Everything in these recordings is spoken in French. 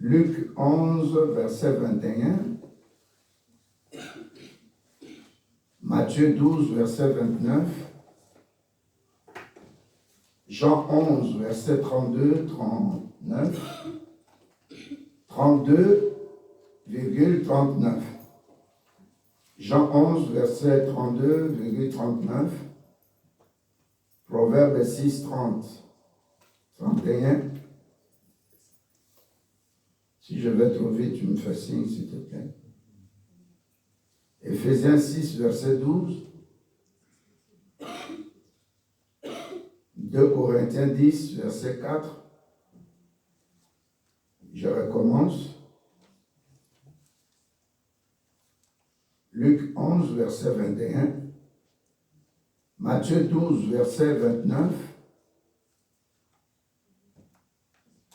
Luc 11, verset 21. Matthieu 12, verset 29. Jean 11, verset 32, 39. 32,39. Jean 11, verset 32,39. Proverbe 6, 30. 31. Si je vais trop vite, tu me fais signe, s'il te plaît. Éphésiens 6, verset 12. 2 Corinthiens 10, verset 4. Je recommence. Luc 11, verset 21. Matthieu 12, verset 29.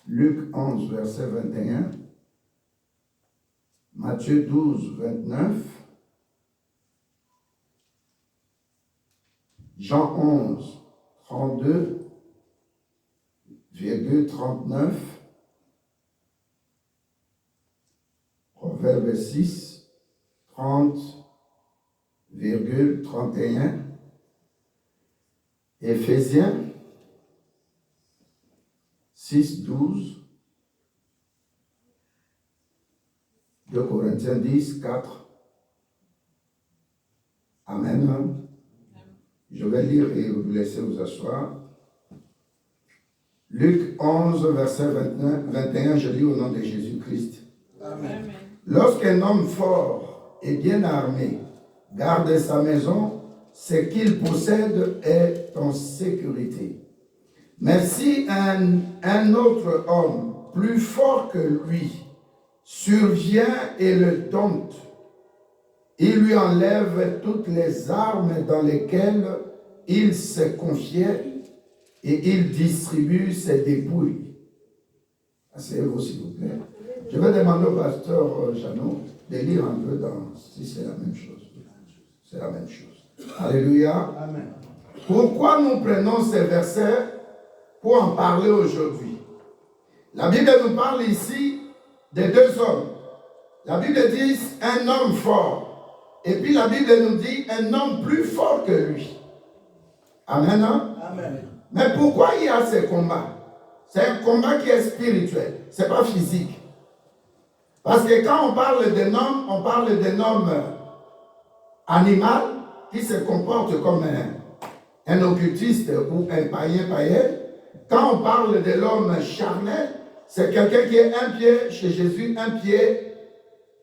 Luc 11, verset 21. Matthieu 12, 29. Jean 11, 32,39. Proverbe 6, 30,31. Éphésiens 6, 12. 2 Corinthiens 10, 4. Amen. Je vais lire et vous laisser vous asseoir. Luc 11, verset 29, 21, je lis au nom de Jésus-Christ. Amen. Lorsqu'un homme fort et bien armé garde sa maison, ce qu'il possède est en sécurité. Mais si un autre homme plus fort que lui survient et le dompte, il lui enlève toutes les armes dans lesquelles il s'est confié et il distribue ses dépouilles. Asseyez-vous s'il vous plaît. Je vais demander au pasteur Jeannot de lire un peu si c'est la même chose. C'est la même chose. Alléluia. Amen. Pourquoi nous prenons ces versets pour en parler aujourd'hui? La Bible nous parle ici de deux hommes. La Bible dit un homme fort. Et puis la Bible nous dit un homme plus fort que lui. Amen. Hein? Amen. Mais pourquoi il y a ces combats? C'est un combat qui est spirituel. Ce n'est pas physique. Parce que quand on parle d'un homme, on parle d'un homme animal qui se comporte comme un occultiste ou un païen. Quand on parle de l'homme charnel, c'est quelqu'un qui est un pied chez Jésus, un pied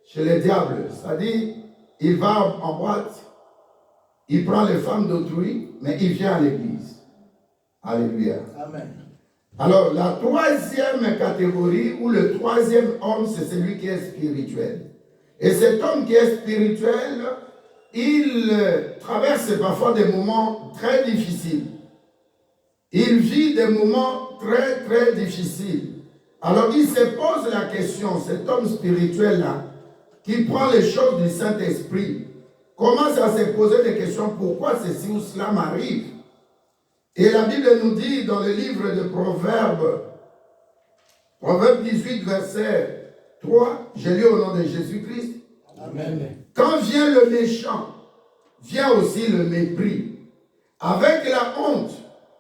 chez le diable. C'est-à-dire, il va en boîte, il prend les femmes d'autrui, mais il vient à l'église. Alléluia. Amen. Alors, la troisième catégorie, ou le troisième homme, c'est celui qui est spirituel. Et cet homme qui est spirituel, il traverse parfois des moments très difficiles. Il vit des moments très, très difficiles. Alors, il se pose la question, cet homme spirituel-là, qui prend les choses du Saint-Esprit, commence à se poser des questions, pourquoi ceci ou cela m'arrive? Et la Bible nous dit dans le livre de Proverbes, Proverbe 18, verset 3, je lis au nom de Jésus-Christ. Amen. Quand vient le méchant, vient aussi le mépris. Avec la honte,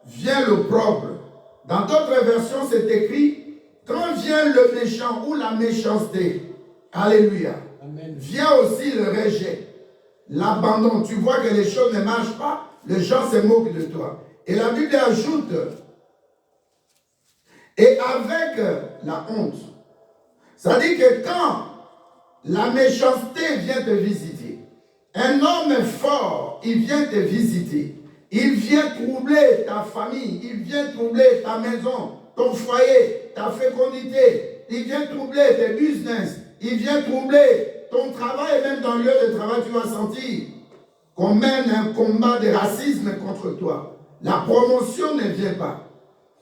vient l'opprobre. Dans d'autres versions, c'est écrit, quand vient le méchant ou la méchanceté, alléluia, amen, vient aussi le rejet, l'abandon. Tu vois que les choses ne marchent pas, les gens se moquent de toi. Et la Bible ajoute, et avec la honte, ça dit que quand la méchanceté vient te visiter, un homme fort, il vient te visiter, il vient troubler ta famille, il vient troubler ta maison, ton foyer, ta fécondité, il vient troubler tes business, il vient troubler ton travail, et même dans le lieu de travail, tu vas sentir qu'on mène un combat de racisme contre toi. La promotion ne vient pas.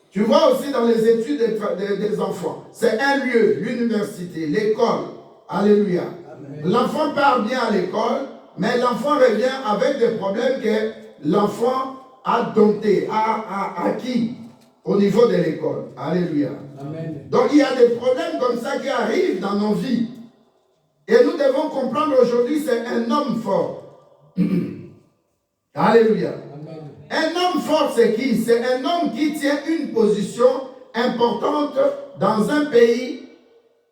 Tu vois aussi dans les études des enfants, c'est un lieu, l'université, l'école. Alléluia. L'enfant part bien à l'école, mais l'enfant revient avec des problèmes que l'enfant a domptés, a acquis au niveau de l'école. Alléluia. Amen. Donc il y a des problèmes comme ça qui arrivent dans nos vies. Et nous devons comprendre aujourd'hui, c'est un homme fort. Alléluia. Amen. Un homme fort, c'est qui? C'est un homme qui tient une position importante dans un pays,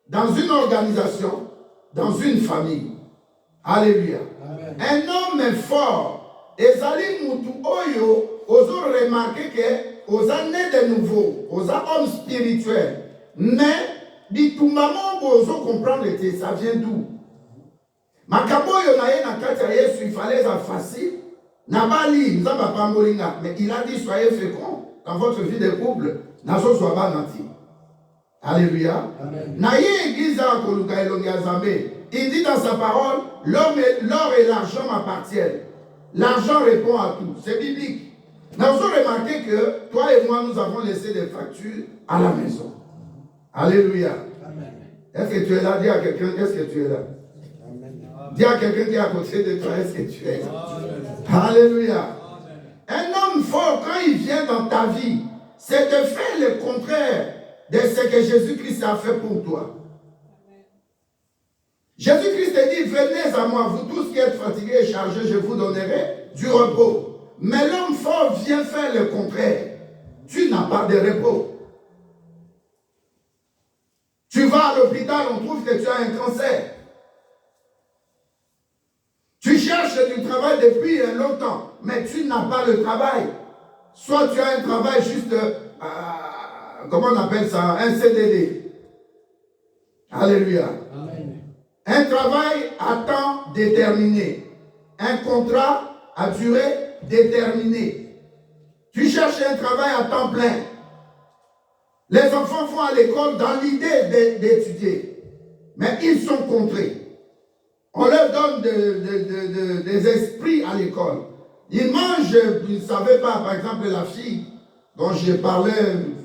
dans une organisation, dans une famille. Alléluia. Amen. Un homme fort. Ezali mutu oyo, ozo remarquer que oza né de nouveau, oza homme spirituel. Mais, bitumamo ozo comprendre que ça vient d'où? Makambo yo na ye na kati ya Yesu, il fallait ça facile. Nabali, nous avons pas moringa, mais il a dit soyez féconds dans votre vie de couple. Nazo soit banati. Alléluia. Na ye église à Koluka elongi azambe. Il dit dans sa parole, l'or et l'argent m'appartiennent. L'argent répond à tout. C'est biblique. Nous avons remarqué que toi et moi, nous avons laissé des factures à la maison. Alléluia. Est-ce que tu es là? Dis à quelqu'un, est-ce que tu es là? Dis à quelqu'un qui est à côté de toi, est-ce que tu es là? Alléluia. Un homme fort, quand il vient dans ta vie, c'est de faire le contraire de ce que Jésus-Christ a fait pour toi. Jésus-Christ a dit, venez à moi, vous tous qui êtes fatigués et chargés, je vous donnerai du repos. Mais l'homme fort vient faire le contraire. Tu n'as pas de repos. Tu vas à l'hôpital, on trouve que tu as un cancer. Tu cherches du travail depuis longtemps, mais tu n'as pas le travail. Soit tu as un travail juste, comment on appelle ça, un CDD. Alléluia. Amen. Un travail à temps déterminé. Un contrat à durée déterminée. Tu cherches un travail à temps plein. Les enfants vont à l'école dans l'idée d'étudier. Mais ils sont contrés. On leur donne des esprits à l'école. Ils mangent, vous ne savez pas, par exemple, la fille dont je parlais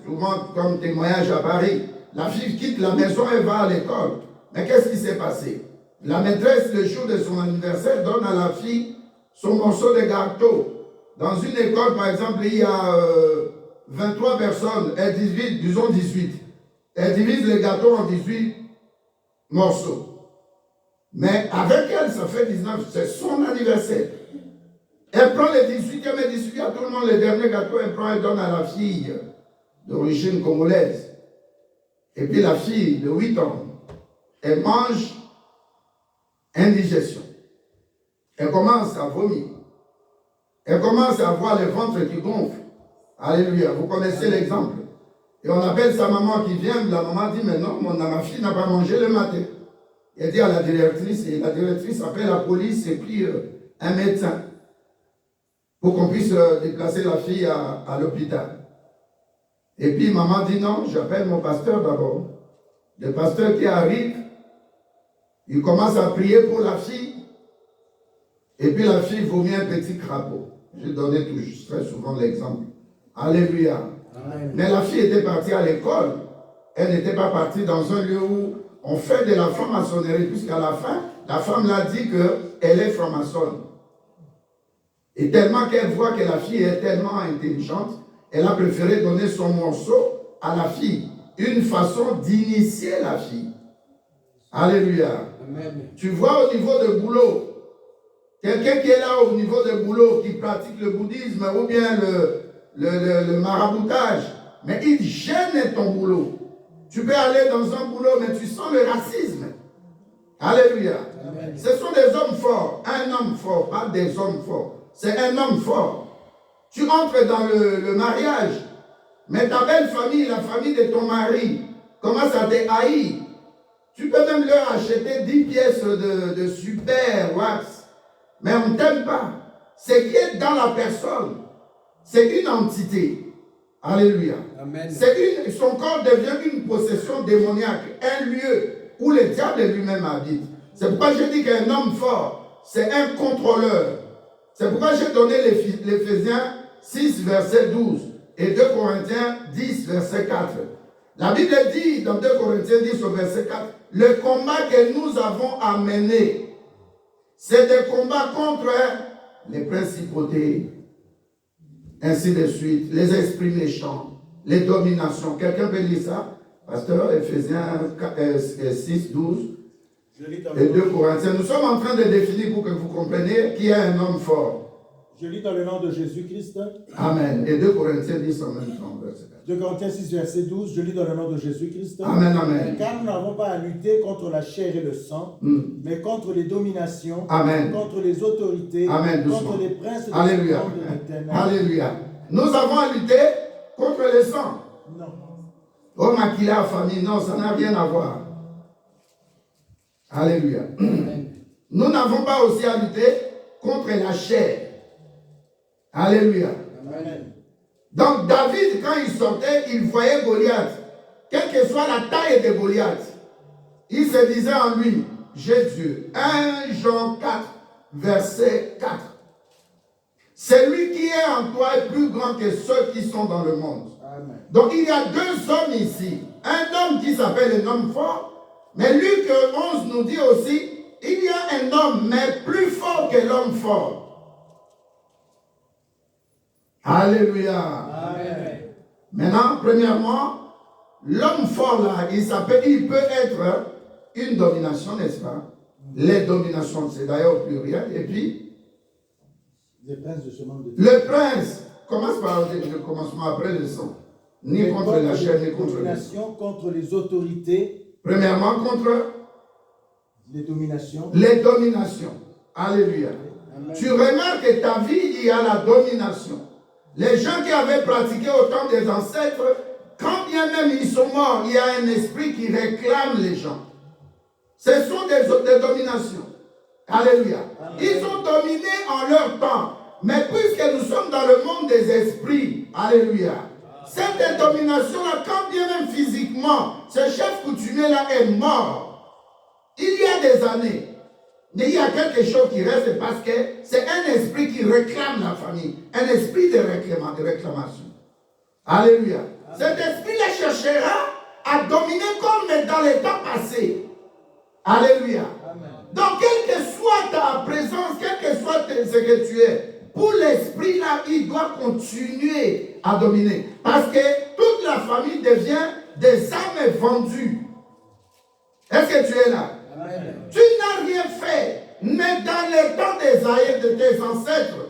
souvent comme témoignage à Paris. La fille quitte la maison et va à l'école. Mais qu'est-ce qui s'est passé? La maîtresse, le jour de son anniversaire, donne à la fille son morceau de gâteau. Dans une école, par exemple, il y a 23 personnes, elle divise, disons 18. Elle divise le gâteau en 18 morceaux. Mais avec elle, ça fait 19, c'est son anniversaire. Elle prend les 18, elle met 18 à tout le monde, les derniers gâteaux, elle prend, elle donne à la fille d'origine congolaise. Et puis la fille de 8 ans, elle mange indigestion. Elle commence à vomir. Elle commence à avoir le ventre qui gonfle. Alléluia, vous connaissez l'exemple. Et on appelle sa maman qui vient, la maman dit, mais non, ma fille n'a pas mangé le matin. Elle dit à la directrice, et la directrice appelle la police et puis un médecin pour qu'on puisse déplacer la fille à l'hôpital. Et puis maman dit non, j'appelle mon pasteur d'abord. Le pasteur qui arrive, il commence à prier pour la fille, et puis la fille vomit un petit crapaud. J'ai donné très souvent l'exemple. Alléluia. Amen. Mais la fille était partie à l'école. Elle n'était pas partie dans un lieu où on fait de la franc-maçonnerie, puisqu'à la fin, la femme l'a dit qu'elle est franc-maçonne. Et tellement qu'elle voit que la fille est tellement intelligente, elle a préféré donner son morceau à la fille. Une façon d'initier la fille. Alléluia. Amen. Tu vois au niveau de boulot, quelqu'un qui est là au niveau de boulot, qui pratique le bouddhisme ou bien le maraboutage, mais il gêne ton boulot. Tu peux aller dans un boulot, mais tu sens le racisme. Alléluia. Amen. Ce sont des hommes forts. Un homme fort, pas des hommes forts. C'est un homme fort. Tu entres dans le mariage, mais ta belle famille, la famille de ton mari, commence à te haïr. Tu peux même leur acheter 10 pièces de super wax, mais on ne t'aime pas. Ce qui est dans la personne, c'est une entité. Alléluia. Amen. Son corps devient une possession démoniaque, un lieu où le diable lui-même habite. C'est pourquoi je dis qu'un homme fort, c'est un contrôleur. C'est pourquoi j'ai donné l'Éphésiens 6, verset 12 et 2 Corinthiens 10, verset 4. La Bible dit dans 2 Corinthiens 10 au verset 4, le combat que nous avons à mener, c'est des combats contre les principautés, ainsi de suite, les esprits méchants, les dominations. Quelqu'un peut lire ça? Pasteur, Ephésiens 6, 12 et 2 Corinthiens. Nous sommes en train de définir pour que vous compreniez qui est un homme fort. Je lis dans le nom de Jésus-Christ. Amen. Et 2 Corinthiens 10 en même temps, verset 4. 2 Corinthiens 6, verset 12. Je lis dans le nom de Jésus-Christ. Amen, amen. Car nous n'avons pas à lutter contre la chair et le sang, mais contre les dominations, amen, contre les autorités, amen, contre les princes de Alléluia. ce monde de ténèbres. Alléluia. Nous avons à lutter contre le sang. Non. Oh, Makila, famille, non, ça n'a rien à voir. Alléluia. Nous n'avons pas aussi à lutter contre la chair. Alléluia. Amen. Donc David, quand il sortait, il voyait Goliath. Quelle que soit la taille de Goliath, il se disait en lui, j'ai Dieu. 1 Jean 4, verset 4. Celui qui est en toi est plus grand que ceux qui sont dans le monde. Amen. Donc il y a deux hommes ici. Un homme qui s'appelle un homme fort, mais Luc 11 nous dit aussi, il y a un homme, mais plus fort que l'homme fort. Alléluia. Amen. Maintenant, premièrement, l'homme fort là, il peut être une domination, n'est-ce pas? Les dominations, c'est d'ailleurs au pluriel. Et puis, le prince de ce monde de le prince commence par le commencement après le sang. Ni contre la chair, ni contre le sang. Contre les autorités. Premièrement, contre les dominations. Les dominations. Alléluia. Amen. Tu remarques que ta vie, il y a la domination. Les gens qui avaient pratiqué au temps des ancêtres, quand bien même ils sont morts, il y a un esprit qui réclame les gens. Ce sont des dominations. Alléluia. Amen. Ils ont dominé en leur temps. Mais puisque nous sommes dans le monde des esprits, alléluia, cette domination-là, quand bien même physiquement, ce chef coutumier-là est mort, il y a des années, mais il y a quelque chose qui reste parce que c'est un esprit qui réclame la famille. Un esprit de réclamation. Alléluia. Cet esprit-là cherchera à dominer comme dans les temps passés. Alléluia. Amen. Donc, quelle que soit ta présence, quel que soit ce que tu es, pour l'esprit-là, il doit continuer à dominer. Parce que toute la famille devient des âmes vendues. Est-ce que tu es là? Amen. Tu n'as rien fait, mais dans les temps de tes ancêtres,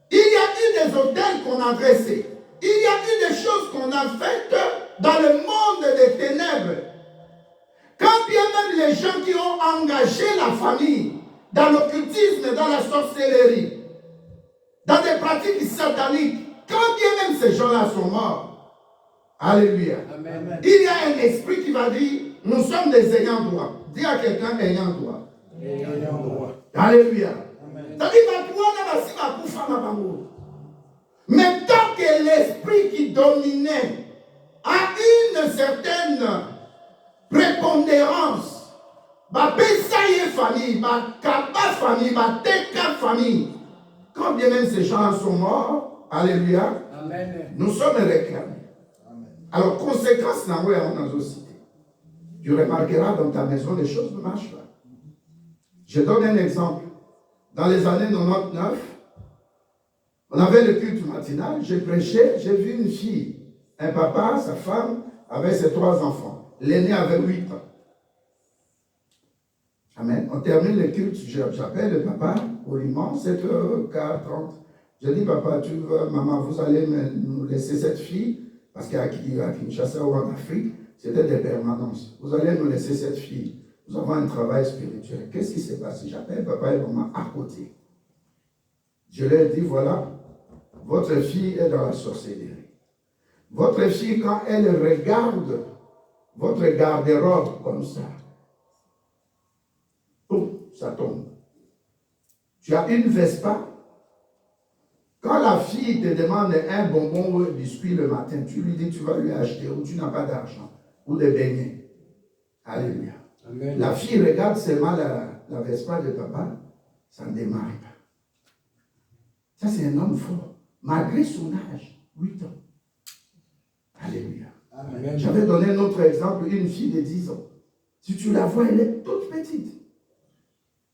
il y a eu des autels qu'on a dressés. Il y a eu des choses qu'on a faites dans le monde des ténèbres. Quand bien même les gens qui ont engagé la famille dans l'occultisme, dans la sorcellerie, dans des pratiques sataniques, quand bien même ces gens-là sont morts, alléluia. Amen. Il y a un esprit qui va dire, nous sommes des ayants droit. Dis à quelqu'un ayant droit. Ayant droit. Alléluia. Mais tant que l'esprit qui dominait a une certaine prépondérance, ma pesaye famille, ma kaba famille, ma teka famille, quand bien même ces gens sont morts, alléluia, amen, nous sommes réclamés. Amen. Alors, conséquence, on a aussi. Tu remarqueras dans ta maison, les choses ne marchent pas. Je donne un exemple. Dans les années 99, on avait le culte matinal, j'ai prêché, j'ai vu une fille, un papa, sa femme, avec ses 3 enfants. L'aîné avait 8 ans. Amen. On termine le culte, j'appelle le papa au Liman, 7h30. Je dis, papa, tu veux, maman, vous allez nous laisser cette fille, parce qu'à Kinshasa ou en Afrique, c'était des permanences. Vous allez nous laisser cette fille. Nous avons un travail spirituel. Qu'est-ce qui s'est passé? J'appelle papa et maman à côté. Je leur dis, voilà, votre fille est dans la sorcellerie. Votre fille, quand elle regarde votre garde-robe comme ça, ça tombe. Tu as une Vespa. Quand la fille te demande un bonbon ou un biscuit le matin, tu lui dis tu vas lui acheter ou tu n'as pas d'argent ou des beignets. Alléluia. Amen. La fille regarde seulement la Vespa de papa, ça ne démarre pas. Ça, c'est un homme fort, malgré son âge, 8 ans. Alléluia. Amen. J'avais donné un autre exemple, une fille de 10 ans. Si tu la vois, elle est toute petite.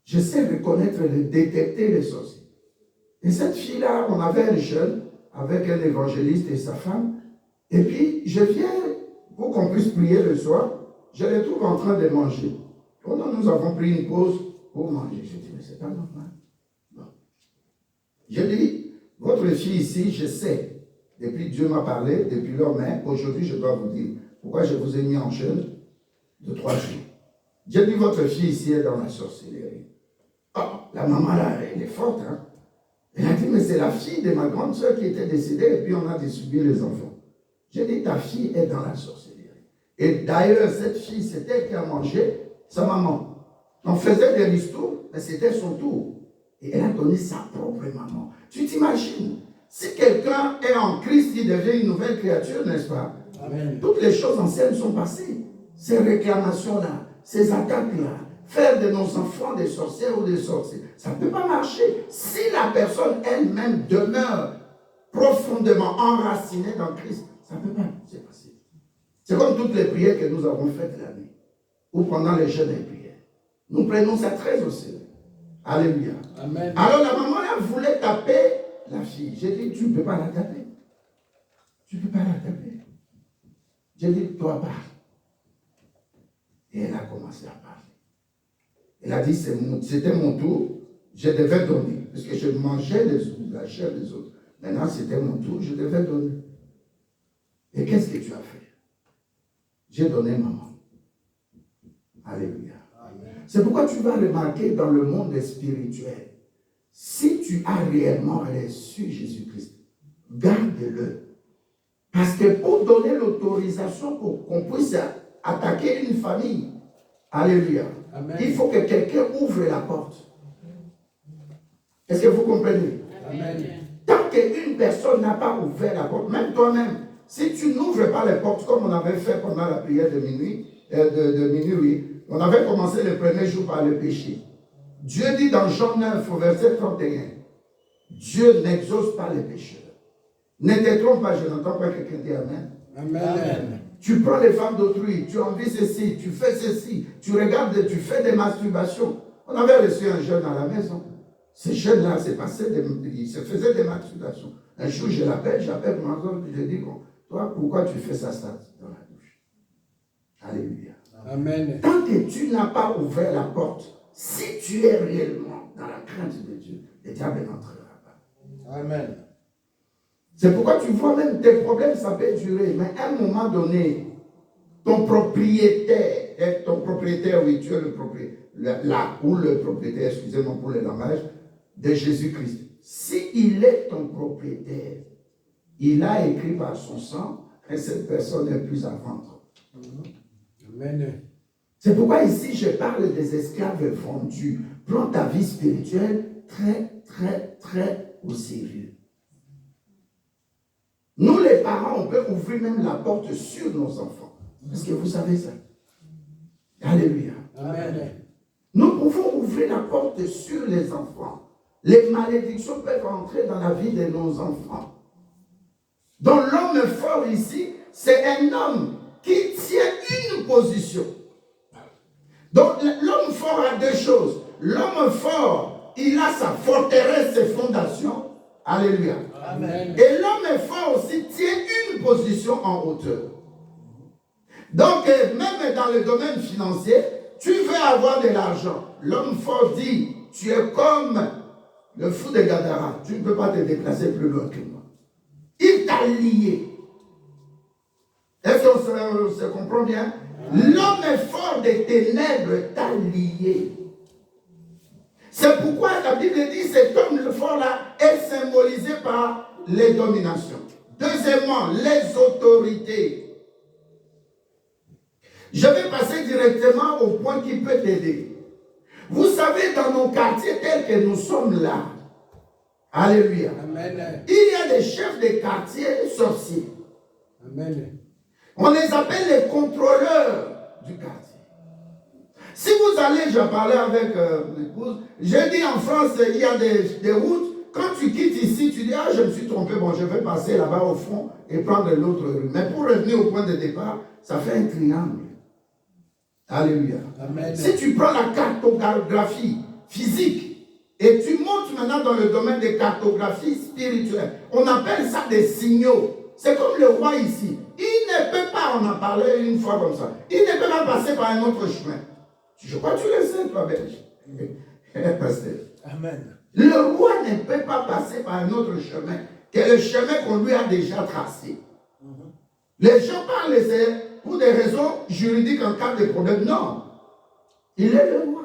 Je sais reconnaître, détecter les sorciers. Et cette fille-là, on avait un jeune avec un évangéliste et sa femme. Et puis, je viens pour qu'on puisse prier le soir, je les trouve en train de manger. Pendant nous avons pris une pause pour manger. Je dis, mais c'est pas normal. Bon. Je dis, votre fille ici, je sais, depuis que Dieu m'a parlé, depuis lors, mais aujourd'hui, je dois vous dire pourquoi je vous ai mis en jeûne de 3 jours. J'ai dit, votre fille ici est dans la sorcellerie. Oh, la maman là, elle est forte, hein. Elle a dit, mais c'est la fille de ma grande soeur qui était décédée et puis on a distribué les enfants. J'ai dit, ta fille est dans la sorcellerie. Et d'ailleurs, cette fille, c'était elle qui a mangé sa maman. On faisait des ristournes, mais c'était son tour. Et elle a donné sa propre maman. Tu t'imagines, si quelqu'un est en Christ, il devient une nouvelle créature, n'est-ce pas? Amen. Toutes les choses anciennes sont passées. Ces réclamations-là, ces attaques-là, faire de nos enfants des sorcières ou des sorciers, ça ne peut pas marcher. Si la personne elle-même demeure profondément enracinée dans Christ, ça ne peut pas se passer. C'est comme toutes les prières que nous avons faites la nuit, ou pendant les jeûnes et prières. Nous prenons ça très au sérieux. Alléluia. Amen. Alors la maman là voulait taper la fille. J'ai dit, tu ne peux pas la taper. Tu ne peux pas la taper. J'ai dit, toi parle. Et elle a commencé à parler. Elle a dit, c'était mon tour, je devais donner. Parce que je mangeais la chair des autres. Maintenant, c'était mon tour, je devais donner. Et qu'est-ce que tu as fait? J'ai donné maman. Alléluia. C'est pourquoi tu vas remarquer dans le monde spirituel, si tu as réellement reçu Jésus-Christ, garde-le. Parce que pour donner l'autorisation pour qu'on puisse attaquer une famille, alléluia, amen, il faut que quelqu'un ouvre la porte. Est-ce que vous comprenez? Amen. Tant qu'une personne n'a pas ouvert la porte, même toi-même, si tu n'ouvres pas les portes, comme on avait fait pendant la prière de minuit, oui, on avait commencé le premier jour par le péché. Dieu dit dans Jean 9, au verset 31, Dieu n'exauce pas les pécheurs. Ne te trompe pas, je n'entends pas quelqu'un dire Amen. Amen. Amen. Tu prends les femmes d'autrui, tu envies ceci, tu fais ceci, tu regardes, tu fais des masturbations. On avait reçu un jeune à la maison. Ce jeune-là il se faisait des masturbations. Un jour, je l'appelle, mon oncle, je dis, toi, pourquoi tu fais ça dans la douche? Alléluia. Amen. Tant que tu n'as pas ouvert la porte, si tu es réellement dans la crainte de Dieu, le diable n'entrera pas. Amen. C'est pourquoi tu vois même tes problèmes, ça peut durer. Mais à un moment donné, ton propriétaire, oui, tu es le propriétaire, le propriétaire, excusez-moi pour le langage, de Jésus-Christ. S'il est ton propriétaire, il a écrit par son sang que cette personne n'est plus à vendre. Amen. C'est pourquoi ici je parle des esclaves vendus. Prends ta vie spirituelle très, très, très au sérieux. Nous les parents, on peut ouvrir même la porte sur nos enfants. Est-ce que vous savez ça? Alléluia. Amen. Nous pouvons ouvrir la porte sur les enfants. Les malédictions peuvent entrer dans la vie de nos enfants. Donc l'homme fort ici, c'est un homme qui tient une position. Donc l'homme fort a deux choses. L'homme fort, il a sa forteresse, ses fondations. Alléluia. Amen. Et l'homme fort aussi tient une position en hauteur. Donc même dans le domaine financier, tu veux avoir de l'argent. L'homme fort dit, tu es comme le fou de Gadara. Tu ne peux pas te déplacer plus loin que moi. Il t'a lié. Est-ce qu'on se comprend bien? L'homme fort des ténèbres t'a lié. C'est pourquoi la Bible dit que cet homme fort-là est symbolisé par les dominations. Deuxièmement, les autorités. Je vais passer directement au point qui peut t'aider. Vous savez, dans nos quartiers tels que nous sommes là, alléluia, amen, il y a des chefs de quartier sorciers. Amen. On les appelle les contrôleurs du quartier. Si vous allez, je parlais avec l'épouse, j'ai dit en France, il y a des routes, quand tu quittes ici, tu dis, ah, je me suis trompé, bon, je vais passer là-bas au fond et prendre l'autre rue. Mais pour revenir au point de départ, ça fait un triangle. Alléluia. Amen. Si tu prends la cartographie physique et tu montes maintenant dans le domaine des cartographies spirituelles, on appelle ça des signaux. C'est comme le roi ici. Il ne peut pas, on en parlait une fois comme ça, il ne peut pas passer par un autre chemin. Je crois que tu le sais, toi, Belge. Pasteur. Amen. Le roi ne peut pas passer par un autre chemin que le chemin qu'on lui a déjà tracé. Les gens parlent, c'est pour des raisons juridiques en cas de problème. Non. Il est le roi.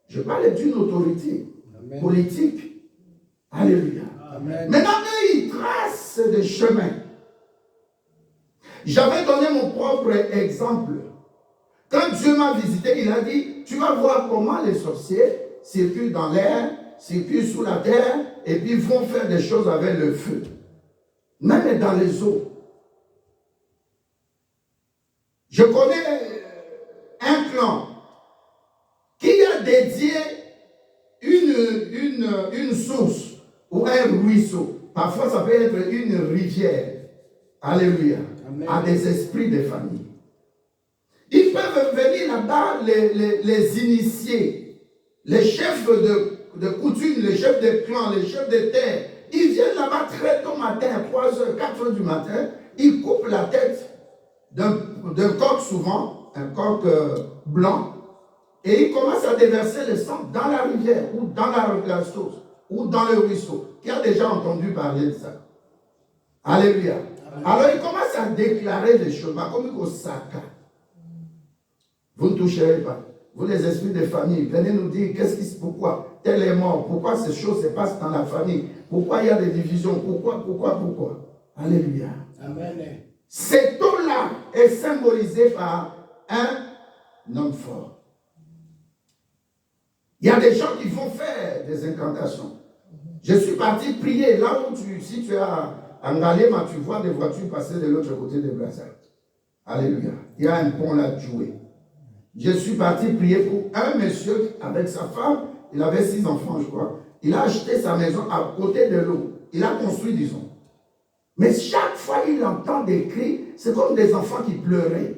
Je parle d'une autorité politique. Alléluia. Amen. Maintenant, eux, ils tracent des chemins. J'avais donné mon propre exemple. Quand Dieu m'a visité, il a dit, tu vas voir comment les sorciers circulent dans l'air, circulent sous la terre, et puis vont faire des choses avec le feu. Même dans les eaux. Je connais un clan qui a dédié une source ou un ruisseau. Parfois, ça peut être une rivière. Alléluia. Amen. À des esprits de famille. Ils peuvent venir là-bas, les initiés, les chefs de coutume, les chefs de clan, les chefs de terre. Ils viennent là-bas très tôt matin, à 3h, 4h du matin. Ils coupent la tête d'un coq souvent, un coq blanc, et ils commencent à déverser le sang dans la rivière, ou dans la source, ou dans le ruisseau. Qui a déjà entendu parler de ça? Alléluia. Amen. Alors ils commencent à déclarer des choses, comme au Saka. Vous ne toucherez pas. Vous, les esprits de famille, venez nous dire pourquoi tel est mort, pourquoi ces choses se passent dans la famille, pourquoi il y a des divisions, pourquoi. Alléluia. Amen. Cette eau-là est symbolisée par un homme fort. Il y a des gens qui vont faire des incantations. Je suis parti prier là où si tu as en Galema, tu vois des voitures passer de l'autre côté de Brazzaville. Alléluia. Il y a un pont là joué. Je suis parti prier pour un monsieur avec sa femme. Il avait 6 enfants, je crois. Il a acheté sa maison à côté de l'eau. Il a construit, disons. Mais chaque fois il entend des cris, c'est comme des enfants qui pleuraient.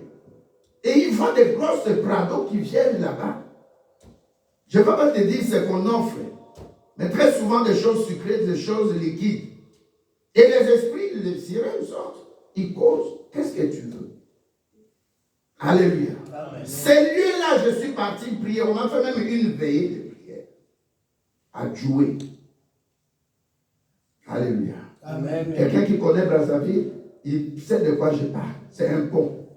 Et il voit des grosses prados qui viennent là-bas. Je ne vais pas te dire ce qu'on offre, mais très souvent des choses sucrées, des choses liquides. Et les esprits, les sirènes sortent. Ils causent. Qu'est-ce que tu veux? Alléluia. Amen. Ces lieux-là, je suis parti prier. On a fait même une veillée de prière. À jouer. Alléluia. Amen. Quelqu'un qui connaît Brazzaville, il sait de quoi je parle. C'est un pont.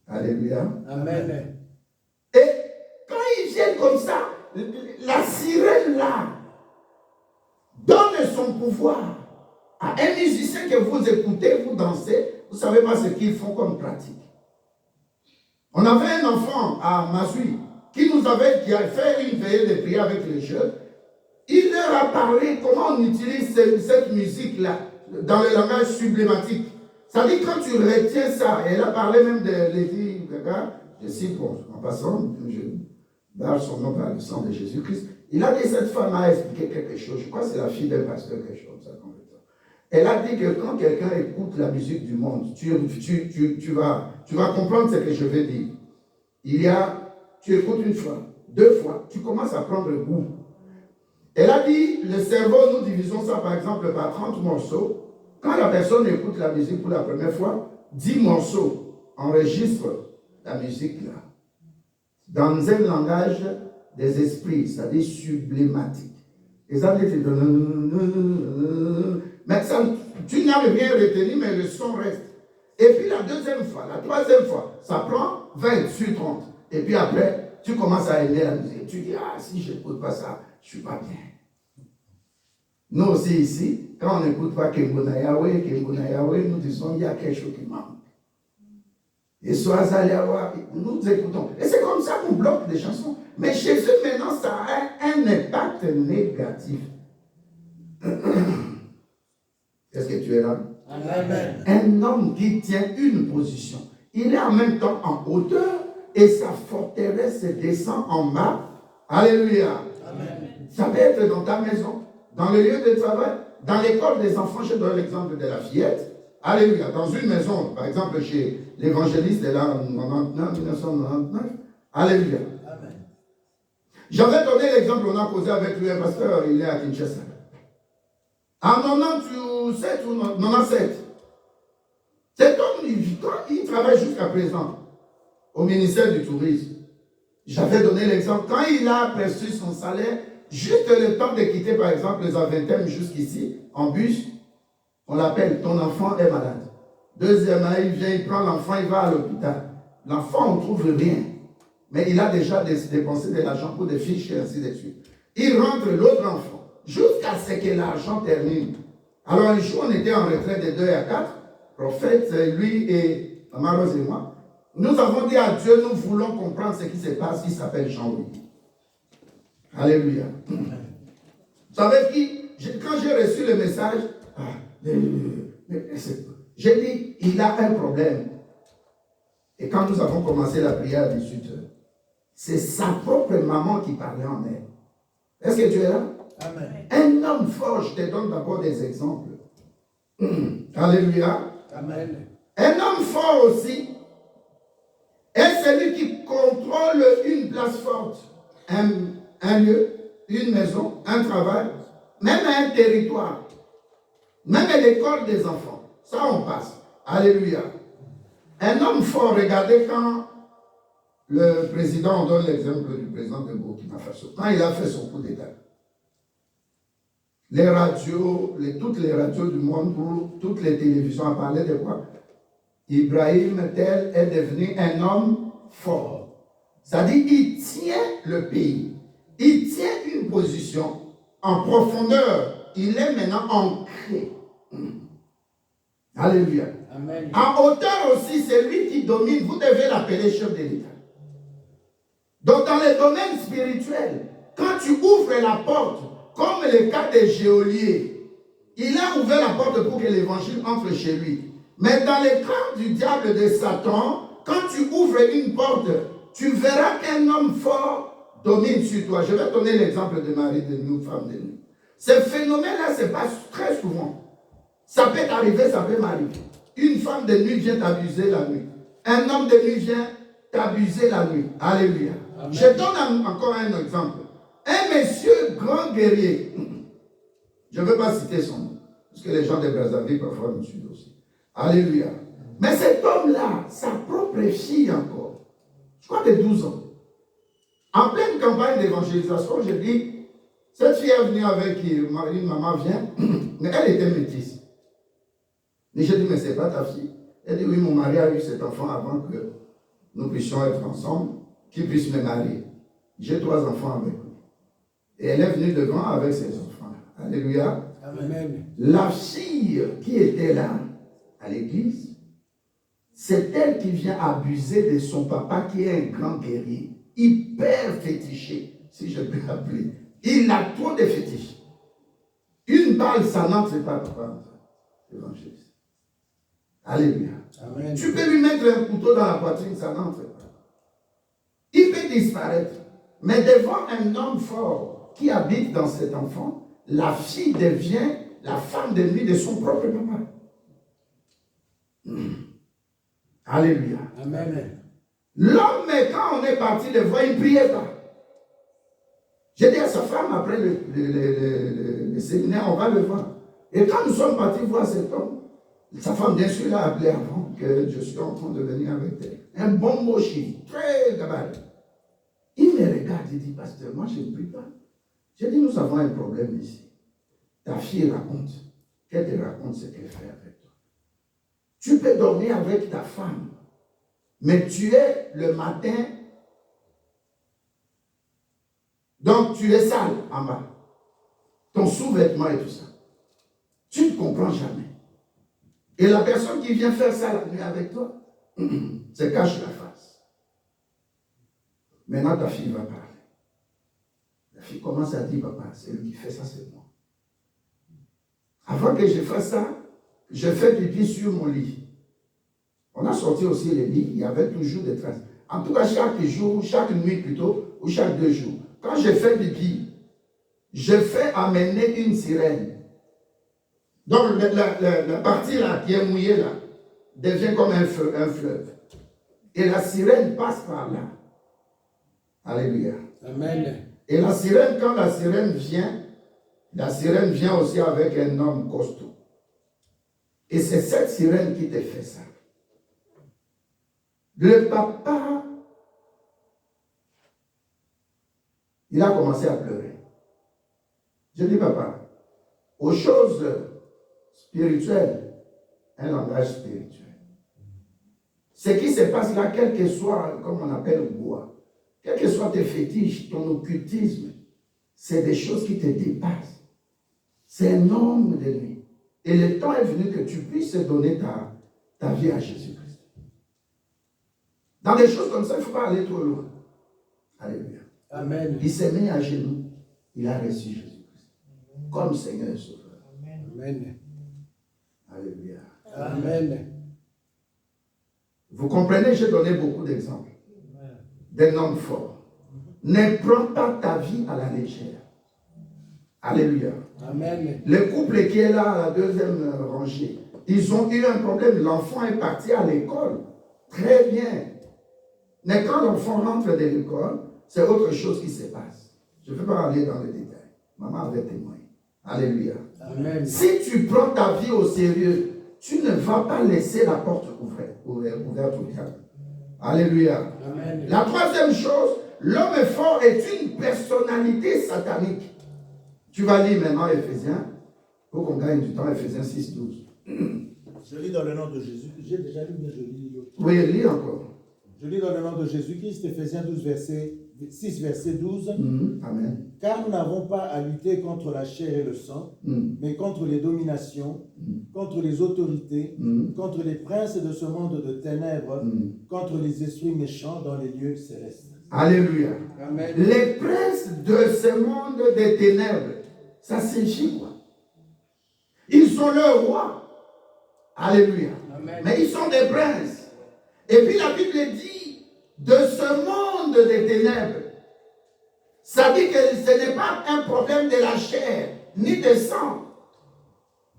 Alléluia. Amen. Et quand ils viennent comme ça, la sirène là donne son pouvoir à un musicien que vous écoutez, vous dansez. Vous ne savez pas ce qu'ils font comme pratique. On avait un enfant à Mazoui qui a fait une veillée de prière avec les jeunes. Il leur a parlé comment on utilise cette musique-là dans le langage sublématique. Ça dit quand tu retiens ça, elle a parlé même de Lévi, je cite en passant, je barre son nom par le sang de Jésus-Christ. Il a dit cette femme a expliqué quelque chose, je crois que c'est la fille d'un pasteur, quelque chose comme ça. Elle a dit que quand quelqu'un écoute la musique du monde, tu vas comprendre ce que je vais dire. Tu écoutes une fois, 2 fois, tu commences à prendre goût. Elle a dit, le cerveau, nous divisons ça par exemple par 30 morceaux. Quand la personne écoute la musique pour la première fois, 10 morceaux enregistrent la musique là. Dans un langage des esprits, c'est-à-dire sublématique. Et ça dit, mais ça, tu n'as rien retenu, mais le son reste. Et puis la deuxième fois, la troisième fois, ça prend 20 sur 30. Et puis après, tu commences à aimer la musique. Tu dis, si je n'écoute pas ça, je ne suis pas bien. Nous aussi ici, quand on n'écoute pas Kembona Yahweh, nous disons, il y a quelque chose qui manque. Et soit nous écoutons. Et c'est comme ça qu'on bloque des chansons. Mais chez eux, maintenant, ça a un impact négatif. Est-ce que tu es là? Amen. Un homme qui tient une position, il est en même temps en hauteur et sa forteresse descend en bas. Alléluia. Amen. Ça peut être dans ta maison, dans le lieu de travail, dans l'école des enfants. Je donne l'exemple de la fillette. Alléluia. Dans une maison, par exemple chez l'évangéliste de là, 1999. Alléluia. Amen. J'avais donné l'exemple, on a causé avec lui, un pasteur, il est à Kinshasa. En 97 ou 97, Cet homme, il travaille jusqu'à présent au ministère du Tourisme. J'avais donné l'exemple. Quand il a perçu son salaire, juste le temps de quitter, par exemple, les Aventem jusqu'ici, en bus, on l'appelle, ton enfant est malade. Deuxièmement, il vient, il prend l'enfant, il va à l'hôpital. L'enfant, on ne trouve rien. Mais il a déjà dépensé de l'argent pour des fiches et ainsi de suite. Il rentre l'autre enfant, jusqu'à ce que l'argent termine. Alors un jour, on était en retraite de 2 à 4. Prophète, lui et Maman Rose et moi, nous avons dit à Dieu, nous voulons comprendre ce qui se passe. Il s'appelle Jean-Louis. Alléluia. Vous savez quand j'ai reçu le message, j'ai dit, il a un problème. Et quand nous avons commencé la prière à 18h, c'est sa propre maman qui parlait en elle. Est-ce que tu es là? Amen. Un homme fort, je te donne d'abord des exemples. Alléluia. Amen. Un homme fort aussi est celui qui contrôle une place forte, un lieu, une maison, un travail, même un territoire, même l'école des enfants. Ça, on passe. Alléluia. Un homme fort, regardez quand le président, on donne l'exemple du président de Burkina Faso, quand il a fait son coup d'État, les radios, toutes les radios du monde, toutes les télévisions, ont parlé de quoi? Ibrahim Tel est devenu un homme fort. C'est-à-dire, il tient le pays. Il tient une position en profondeur. Il est maintenant ancré. Alléluia. Amen. En hauteur aussi, c'est lui qui domine. Vous devez l'appeler chef de l'État. Donc, dans les domaines spirituels, quand tu ouvres la porte, comme le cas de Géolier, il a ouvert la porte pour que l'évangile entre chez lui. Mais dans le cas du diable de Satan, quand tu ouvres une porte, tu verras qu'un homme fort domine sur toi. Je vais donner l'exemple de Marie de nous, femme de nous. Ce phénomène-là se passe très souvent. Ça peut t'arriver, ça peut m'arriver. Une femme de nuit vient t'abuser la nuit. Un homme de nuit vient t'abuser la nuit. Alléluia. Amen. Je donne encore un exemple. Un monsieur grand guerrier. Je ne veux pas citer son nom. Parce que les gens de Brazzaville parfois me suivent aussi. Alléluia. Mais cet homme-là, sa propre fille encore, je crois de 12 ans, en pleine campagne d'évangélisation, je dis, cette fille est venue avec une maman vient, mais elle était métisse. Et j'ai dit, mais c'est pas ta fille. Elle dit, oui, mon mari a eu cet enfant avant que nous puissions être ensemble, qu'il puisse me marier. J'ai 3 enfants avec lui. Et elle est venue devant avec ses enfants. Alléluia. Amen. La fille qui était là, à l'église, c'est elle qui vient abuser de son papa qui est un grand guerrier, hyper fétiché, si je peux l'appeler. Il a trop de fétiches. Une balle, ça n'entre pas, papa, évangéliste. Alléluia. Amen. Tu peux lui mettre un couteau dans la poitrine, ça n'entre pas. Il peut disparaître. Mais devant un homme fort qui habite dans cet enfant, la fille devient la femme de lui de son propre papa. Alléluia. Amen. L'homme, quand on est parti le voir, il ne priait pas. J'ai dit à sa femme, après le séminaire, on va le voir. Et quand nous sommes partis voir cet homme, sa femme, bien sûr, l'a appelé avant que je suis en train de venir avec elle. Un bon mochi, très gabarit. Il me regarde et dit, pasteur, moi je ne prie pas. J'ai dit, nous avons un problème ici. Ta fille raconte, qu'elle te raconte ce qu'elle fait avec toi. Tu peux dormir avec ta femme, mais tu es le matin, donc tu es sale en bas. Ton sous-vêtement et tout ça. Tu ne comprends jamais. Et la personne qui vient faire ça la nuit avec toi, se cache la face. Maintenant ta fille va parler. La fille commence à dire, papa, c'est lui qui fait ça, c'est moi. Avant que je fasse ça, je fais pipi sur mon lit. On a sorti aussi les lits, il y avait toujours des traces. En tout cas, chaque jour, chaque nuit plutôt, ou chaque 2 jours. Quand je fais pipi, je fais amener une sirène. Donc, la partie là, qui est mouillée là, devient comme un fleuve. Et la sirène passe par là. Alléluia. Amen. Et la sirène, quand la sirène vient aussi avec un homme costaud. Et c'est cette sirène qui t'a fait ça. Le papa, il a commencé à pleurer. Je dis, papa, aux choses spirituelles, un langage spirituel. Ce qui se passe là, quel que soit, comme on appelle bois, quel que soit tes fétiches, ton occultisme, c'est des choses qui te dépassent. C'est un homme de nuit. Et le temps est venu que tu puisses donner ta vie à Jésus-Christ. Dans des choses comme ça, il ne faut pas aller trop loin. Alléluia. Amen. Il s'est mis à genoux. Il a reçu Jésus-Christ comme Seigneur et Sauveur. Amen. Alléluia. Amen. Vous comprenez, j'ai donné beaucoup d'exemples d'un homme fort. Ne prends pas ta vie à la légère. Alléluia. Amen. Le couple qui est là à la deuxième rangée, ils ont eu un problème. L'enfant est parti à l'école. Très bien. Mais quand l'enfant rentre de l'école, c'est autre chose qui se passe. Je ne vais pas aller dans les détails. Maman avait témoigné. Alléluia. Amen. Si tu prends ta vie au sérieux, tu ne vas pas laisser la porte ouverte au diable. Alléluia. Amen. La troisième chose, l'homme fort est une personnalité satanique. Tu vas lire maintenant Éphésiens, pour qu'on gagne du temps, Éphésiens 6, 12. Je lis dans le nom de Jésus. J'ai déjà lu, mais je lis l'autre. Oui, lis encore. Je lis dans le nom de Jésus-Christ, Éphésiens 12, verset 6, verset 12. Amen. Car nous n'avons pas à lutter contre la chair et le sang, mais contre les dominations, contre les autorités, contre les princes de ce monde de ténèbres, contre les esprits méchants dans les lieux célestes. Alléluia. Amen. Les princes de ce monde des ténèbres, ça signifie quoi? Ils sont le roi. Alléluia. Amen. Mais ils sont des princes. Et puis la Bible dit, de ce monde des ténèbres, ça dit que ce n'est pas un problème de la chair, ni de sang.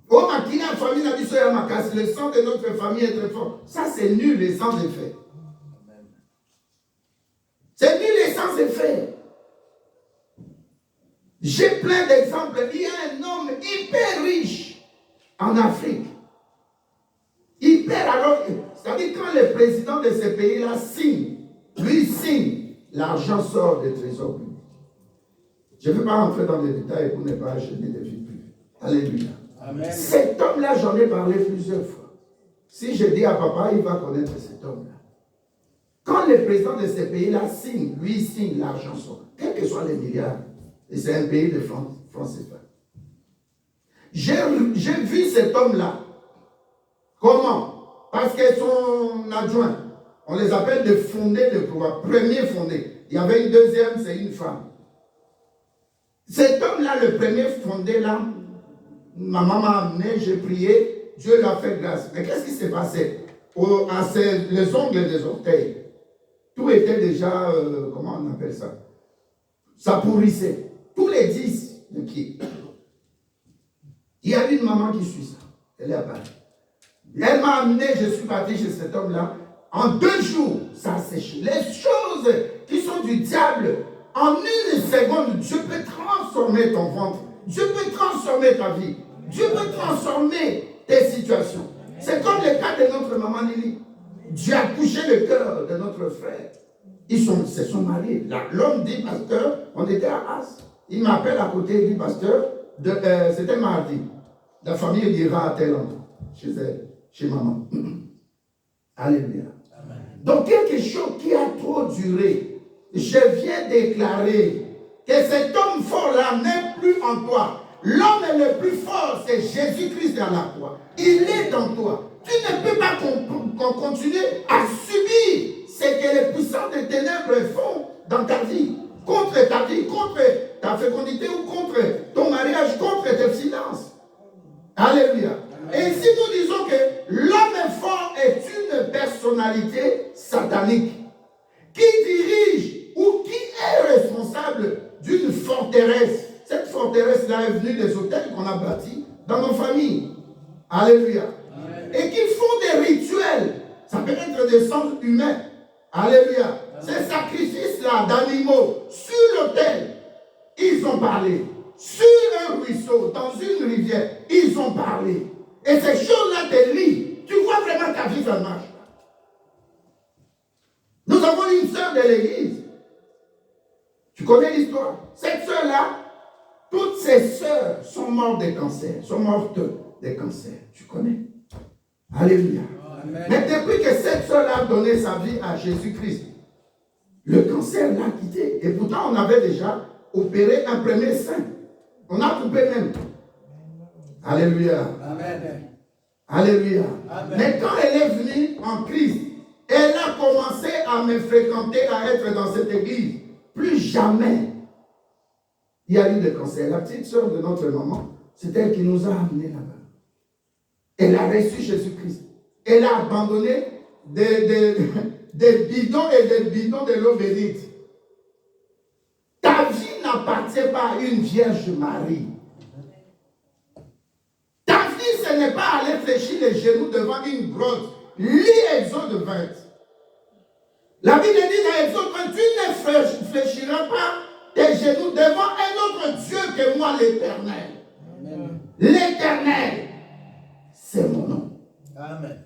Oh, ma famille n'a dit ça, le sang de notre famille est très fort. Ça, c'est nul et sans effet. C'est nul et sans effet. J'ai plein d'exemples. Il y a un homme hyper riche en Afrique. Hyper, alors, c'est-à-dire quand le président de ce pays-là signe, lui signe, l'argent sort des trésors publics. Je ne vais pas rentrer dans les détails pour ne pas gêner les vies privées. Alléluia. Amen. Cet homme-là, j'en ai parlé plusieurs fois. Si je dis à papa, il va connaître cet homme-là. Quand le président de ce pays-là signe, lui signe, l'argent sort. Quels que soient les milliards. Et c'est un pays de francs CFA. J'ai vu cet homme-là. Comment? Parce que son adjoint, on les appelle des fondés de pouvoir. Premier fondé. Il y avait une deuxième, c'est une femme. Cet homme-là, le premier fondé là, ma maman m'a amené, j'ai prié, Dieu lui a fait grâce. Mais qu'est-ce qui s'est passé? Les ongles des orteils, tout était déjà, comment on appelle ça? Ça pourrissait. Tous les 10 de qui? Il y a une maman qui suit ça. Elle est à Paris. Elle m'a amené, je suis parti chez cet homme-là. En 2 jours, ça a séché. Les choses qui sont du diable, en 1 seconde, Dieu peut transformer ton ventre. Dieu peut transformer ta vie. Dieu peut transformer tes situations. C'est comme le cas de notre maman Lily. Dieu a touché le cœur de notre frère. Ils se sont mariés. L'homme dit, pasteur, on était à As. Il m'appelle à côté, il dit, pasteur, c'était mardi. La famille ira à tel endroit, chez elle, chez maman. Alléluia. Amen. Donc quelque chose qui a trop duré, je viens déclarer que cet homme fort-là n'est plus en toi. L'homme le plus fort, c'est Jésus-Christ dans la croix. Il est en toi. Tu ne peux pas continuer à subir ce que les puissants des ténèbres font dans ta vie, contre ta vie, contre ta fécondité ou contre ton mariage, contre tes finances. Alléluia. Et si nous disons que l'homme fort est une personnalité satanique qui dirige ou qui est responsable d'une forteresse. Cette forteresse-là est venue des hôtels qu'on a bâtis dans nos familles. Alléluia. Amen. Et qui font des rituels. Ça peut être des sens humains. Alléluia. Ces sacrifices-là d'animaux sur l'autel, ils ont parlé. Sur un ruisseau, dans une rivière, ils ont parlé. et ces choses-là te lient, tu vois vraiment ta vie, ça marche. Nous avons une sœur de l'église. Tu connais l'histoire. Cette sœur-là, toutes ses sœurs sont mortes de cancer, sont mortes de cancer. Tu connais. Alléluia. Amen. Mais depuis que cette sœur-là a donné sa vie à Jésus-Christ, le cancer l'a quitté. Et pourtant, on avait déjà opéré un premier sein. On a coupé même. Alléluia. Amen. Alléluia. Amen. Mais quand elle est venue en Christ, elle a commencé à me fréquenter, à être dans cette église. Plus jamais il y a eu de cancer. La petite sœur de notre maman, c'est elle qui nous a amenés là-bas. Elle a reçu Jésus-Christ. Elle a abandonné des bidons et des bidons de l'eau bénite. Ta vie n'appartient pas à une Vierge Marie. Ta vie, ce n'est pas aller fléchir les genoux devant une grotte. Lis Exode 20. La Bible dit dans Exode 20, tu ne fléchiras pas tes genoux devant un autre Dieu que moi, l'Éternel. L'Éternel, c'est mon nom. Amen.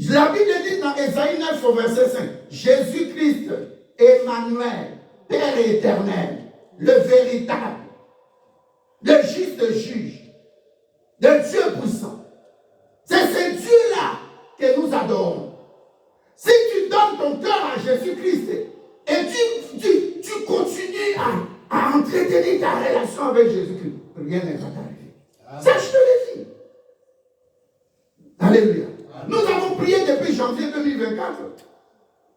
La Bible dit dans Ésaïe 9 au verset 5, Jésus-Christ, Emmanuel, Père éternel, le véritable, le juste juge, le Dieu puissant. C'est ce Dieu-là que nous adorons. Si tu donnes ton cœur à Jésus-Christ et tu continues à entretenir ta relation avec Jésus-Christ, rien ne va t'arriver. Ça, je te le dis. Alléluia. Nous avons prié depuis janvier 2024.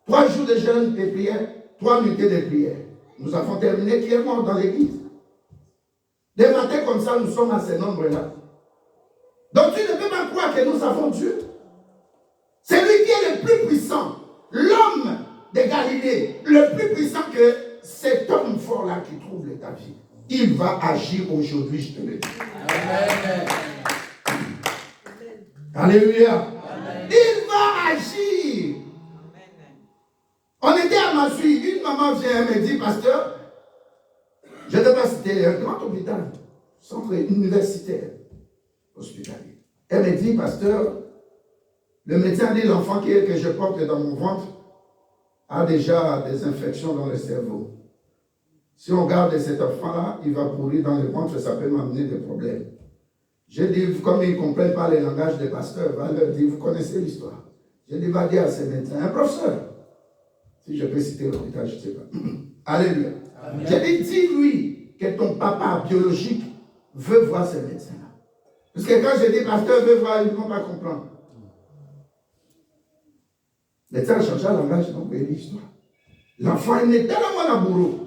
3 jours de jeûne et prière, 3 nuitées de prière. Nous avons terminé qui est mort dans l'église. Des matins comme ça, nous sommes à ce nombre-là. Donc tu ne peux pas croire que nous avons Dieu. C'est lui qui est le plus puissant. L'homme de Galilée, le plus puissant que cet homme fort-là qui trouble ta vie. Il va agir aujourd'hui, je te le dis. Amen. Alléluia. Amen. Il va agir. Amen. On était à Massouy. Une maman vient et me dit, pasteur, je ne sais pas si c'était un grand hôpital, centre universitaire, hospitalier. Elle me dit, pasteur, le médecin dit l'enfant que je porte dans mon ventre a déjà des infections dans le cerveau. Si on garde cet enfant-là, il va pourrir dans le ventre, ça peut m'amener des problèmes. J'ai dit, comme ils ne comprennent pas le langage des pasteurs, va leur dire, vous connaissez l'histoire. J'ai dit, va dire à ces médecins, un professeur, si je peux citer l'hôpital, je ne sais pas. Alléluia. J'ai dit, dis-lui que ton papa biologique veut voir ces médecins-là. Parce que quand je dis, pasteur veut voir, ils ne vont pas comprendre. Le médecin a changé le langage, donc vous voyez l'histoire. L'enfant est né tellement laboureux.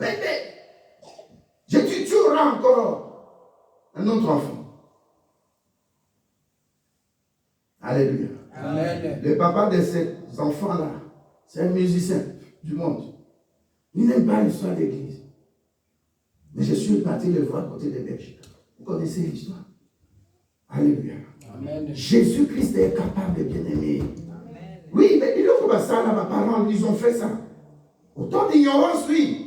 Bébé, tu tueras encore un autre enfant. Alléluia. Amen. Le papa de ces enfants-là, c'est un musicien du monde. Il n'aime pas l'histoire d'église. Mais je suis parti le voir à côté de Belgique. Vous connaissez l'histoire. Alléluia. Amen. Jésus-Christ est capable de bien-aimer. Oui, mais il faut pas ça, là, mes parents, ils ont fait ça. Autant d'ignorance, oui.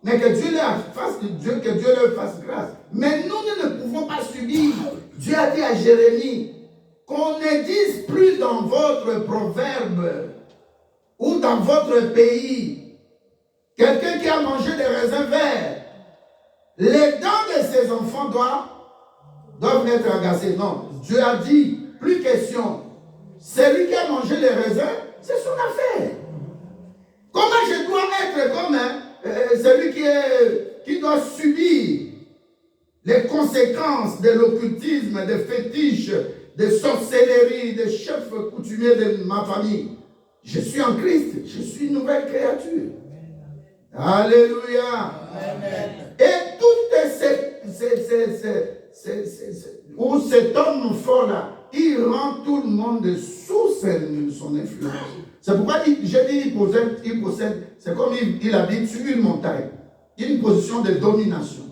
Mais que Dieu leur fasse grâce. Mais nous ne pouvons pas subir. Dieu a dit à Jérémie, qu'on ne dise plus dans votre proverbe ou dans votre pays, quelqu'un qui a mangé des raisins verts, les dents de ses enfants doivent être agacées. Non, Dieu a dit, plus question. Celui qui a mangé les raisins, c'est son affaire. Comment je dois être comme celui qui doit subir les conséquences de l'occultisme, des fétiches, des sorcelleries, des chefs coutumiers de ma famille? Je suis en Christ, je suis une nouvelle créature. Alléluia. Amen. Et toutes où cet homme fort-là, il rend tout le monde sous son influence. C'est pourquoi j'ai dit il possède, c'est comme il habite sur une montagne, une position de domination,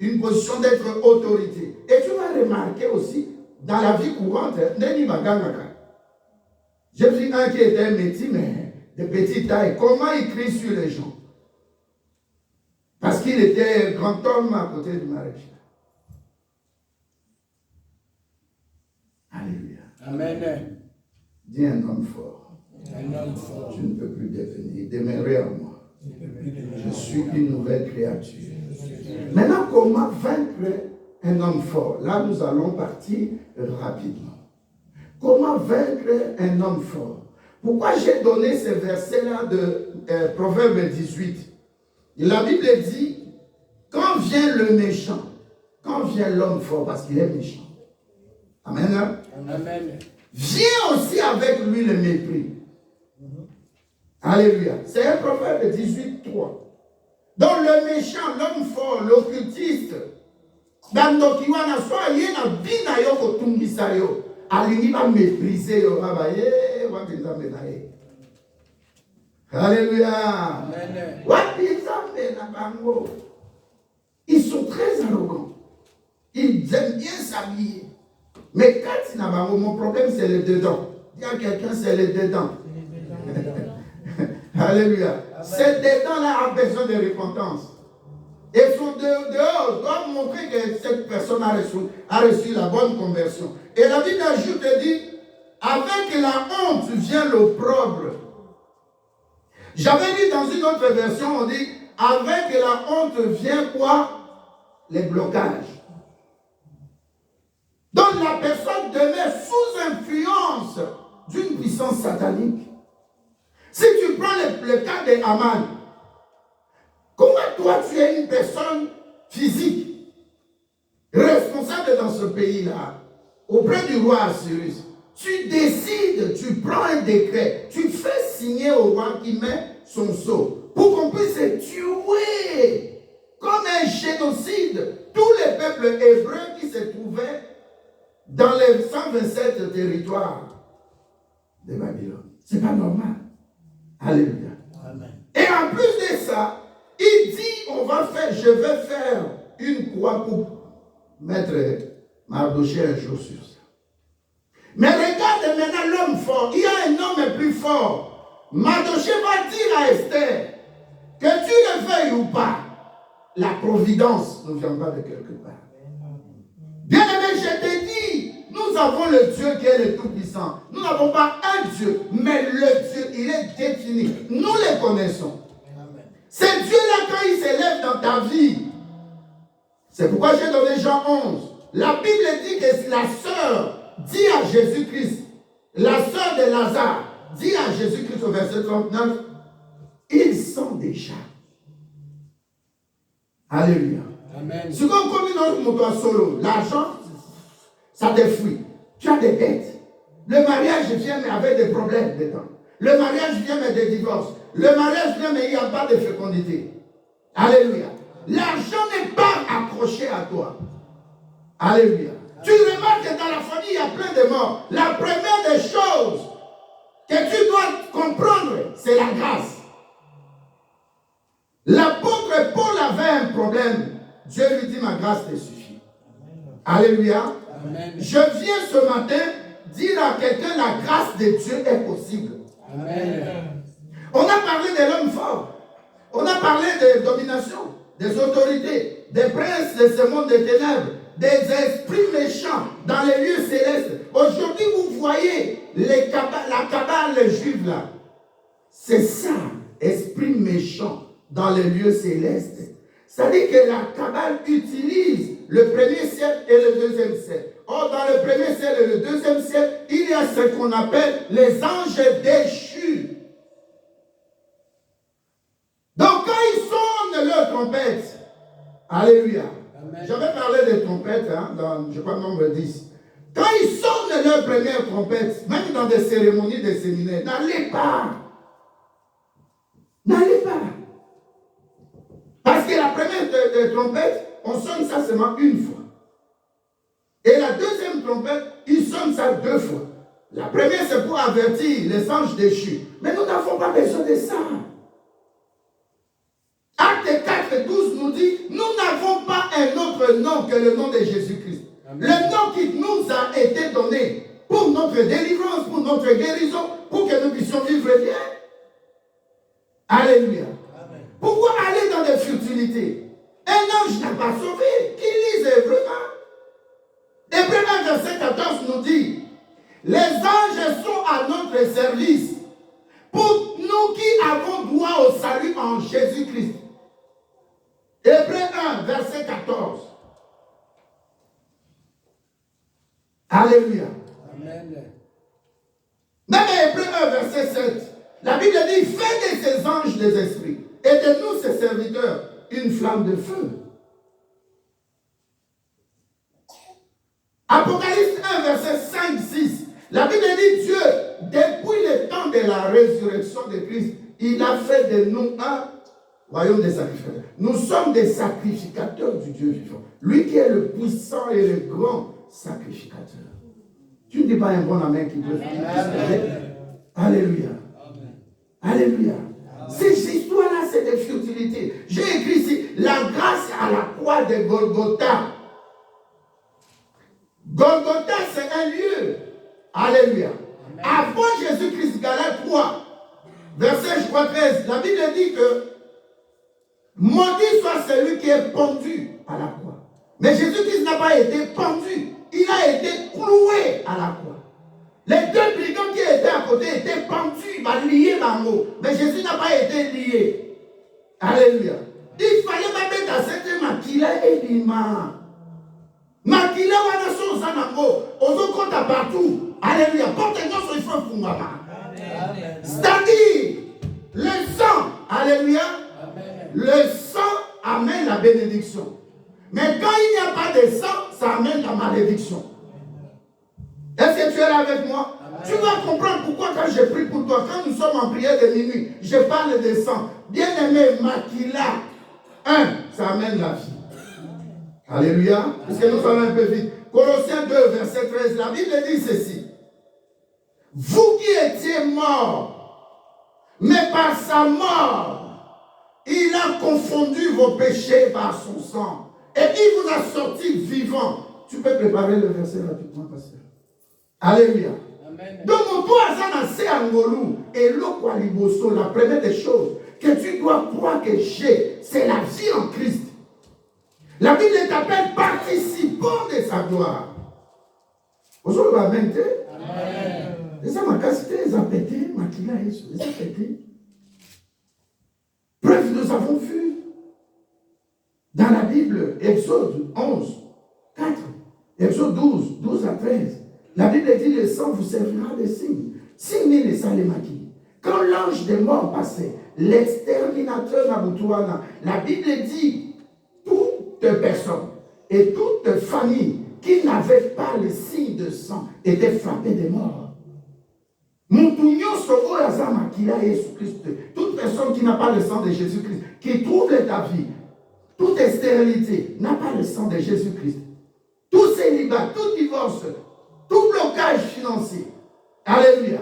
une position d'être autorité. Et tu vas remarquer aussi, dans la vie courante, j'ai vu un qui était un métier, mais de petite taille. Comment il crie sur les gens? Parce qu'il était un grand homme à côté du maréchal. Amen. Dis un homme fort. Un homme fort. Je ne peux plus devenir. Demeurer en moi. Je suis une nouvelle créature. Maintenant, comment vaincre un homme fort? Là, nous allons partir rapidement. Comment vaincre un homme fort? Pourquoi j'ai donné ce verset-là de Proverbe 18? La Bible dit, quand vient le méchant, quand vient l'homme fort, parce qu'il est méchant. Amen. Amen. Vient aussi avec lui le mépris. Alléluia. C'est un Proverbe 18, 3. Donc le méchant, l'homme fort, l'occultiste, Bandokiwana soit yena bina yoko tungisayo. Alingi va mépriser yo rabaye wapiza menaye. Alléluia. Wapiza menabango. Ils sont très arrogants. Ils aiment bien s'habiller. Mais quand il n'a pas mon problème, c'est les dedans. Dis à quelqu'un, c'est les dedans. Alléluia. Ces dedans-là a besoin de repentance. Et son dehors doit montrer que cette personne a reçu la bonne conversion. Et la Bible ajoute et dit, avec la honte vient l'opprobre. J'avais lu dans une autre version, on dit, avec la honte vient quoi? Les blocages. Donc la personne demeure sous influence d'une puissance satanique. Si tu prends le cas de Haman, comment toi tu es une personne physique, responsable dans ce pays-là, auprès du roi Assyrus, tu décides, tu prends un décret, tu fais signer au roi qui met son sceau pour qu'on puisse tuer comme un génocide tous les peuples hébreux qui se trouvaient dans les 127 territoires de Babylone. C'est pas normal. Alléluia. Amen. Et en plus de ça, il dit, je vais faire une croix pour mettre Mardochée un jour sur ça. Mais regarde maintenant l'homme fort. Il y a un homme plus fort. Mardochée va dire à Esther, que tu le veuilles ou pas, la providence ne vient pas de quelque part. Bien-aimé, je te dis, nous avons le Dieu qui est le Tout-Puissant. Nous n'avons pas un Dieu, mais le Dieu, il est défini. Nous le connaissons. Ce Dieu-là, quand il s'élève dans ta vie, c'est pourquoi j'ai donné Jean 11. La Bible dit que la sœur dit à Jésus-Christ, la sœur de Lazare, dit à Jésus-Christ au verset 39, ils sont déjà. Alléluia. Amen. Ce qu'on connaît dans le moto solo, l'argent, ça te fuit. Tu as des dettes. Le mariage vient mais avec des problèmes dedans. Le mariage vient mais des divorces. Le mariage vient mais il n'y a pas de fécondité. Alléluia. L'argent n'est pas accroché à toi. Alléluia. Tu remarques que dans la famille, il y a plein de morts. La première des choses que tu dois comprendre, c'est la grâce. L'apôtre Paul avait un problème. Dieu lui dit, ma grâce te suffit. Alléluia. Amen. Je viens ce matin dire à quelqu'un, la grâce de Dieu est possible. Amen. On a parlé de l'homme fort. On a parlé de domination, des autorités, des princes de ce monde des ténèbres, des esprits méchants dans les lieux célestes. Aujourd'hui, vous voyez la cabale juive là. C'est ça, esprit méchant dans les lieux célestes. C'est-à-dire que la cabale utilise le premier siècle et le deuxième siècle. Or, dans le premier siècle et le deuxième siècle, il y a ce qu'on appelle les anges déchus. Donc, quand ils sonnent leur trompette, alléluia. J'avais parlé des trompettes, dans, je crois, nombre 10. Quand ils sonnent leur première trompette, même dans des cérémonies, des séminaires, n'allez pas. N'allez pas. Parce que la première de trompette, on sonne ça seulement une fois. Et la deuxième trompette, ils sonnent ça 2 fois. La première, c'est pour avertir les anges déchus. Mais nous n'avons pas besoin de ça. Acte 4, 12 nous dit, nous n'avons pas un autre nom que le nom de Jésus-Christ. Le nom qui nous a été donné pour notre délivrance, pour notre guérison, pour que nous puissions vivre bien. Alléluia. Amen. Pourquoi aller dans des futilités? Un ange n'a pas sauvé. Qui lise Hébreux 1? Hébreux 1, verset 14 nous dit, Les anges sont à notre service pour nous qui avons droit au salut en Jésus-Christ. Hébreux 1, verset 14. Alléluia. Amen. Même Hébreux 1, verset 7. La Bible dit, faites de ces anges des esprits et de nous, ses serviteurs, une flamme de feu. Apocalypse 1, verset 5, 6. La Bible dit, Dieu, depuis le temps de la résurrection de Christ, il a fait de nous un royaume des sacrificateurs. Nous sommes des sacrificateurs du Dieu vivant. Lui qui est le puissant et le grand sacrificateur. Tu ne dis pas un bon amen qui peut faire. Alléluia. Amen. Alléluia. Ces histoires-là, c'est des futilités. J'ai écrit ici, la grâce à la croix de Golgotha. Golgotha, c'est un lieu. Alléluia. Amen. Avant Jésus-Christ, Galates 3, verset, je crois, 13, la Bible dit que maudit soit celui qui est pendu à la croix. Mais Jésus-Christ n'a pas été pendu. Il a été cloué à la croix. Les deux brigands qui étaient à côté étaient pendus, liés dans l'eau. Mais Jésus n'a pas été lié. Alléluia. Il fallait pas mettre à cette maquilla et l'imam. Maquilla wana so sanango. Ozo compte partout. Alléluia. Porte-moi sur le feu fungama. C'est-à-dire, le sang, alléluia, le sang amène la bénédiction. Mais quand il n'y a pas de sang, ça amène la malédiction. Est-ce que tu es là avec moi? Amen. Tu vas comprendre pourquoi quand je prie pour toi, quand nous sommes en prière de minuit, je parle de sang. Bien-aimé, Makila, ça amène la vie. Alléluia. Parce que nous allons un peu vite. Colossiens 2, verset 13, la Bible dit ceci. Vous qui étiez morts, mais par sa mort, il a confondu vos péchés par son sang. Et il vous a sorti vivant. Tu peux préparer le verset rapidement, pasteur. Alléluia. Amen. Donc, mon poisson c'est angolou. Et l'eau liboso, la première des choses que tu dois croire que j'ai, c'est la vie en Christ. La Bible t'appelle participant de sa gloire. Aujourd'hui, amen. Amen. Et ça m'a cassé, les a pété, les a pété. Bref, nous avons vu dans la Bible, Exode 11, 4, Exode 12, 12 à 13. La Bible dit, le sang vous servira de signe. Signe les salémaki. Quand l'ange des morts passait, l'exterminateur Nabutuana, la Bible dit, toute personne et toute famille qui n'avait pas le signe de sang était frappée de mort. Toute personne qui n'a pas le sang de Jésus-Christ, qui trouble ta vie, toute stérilité n'a pas le sang de Jésus-Christ. Tout célibat, tout divorce, tout blocage financier. Alléluia.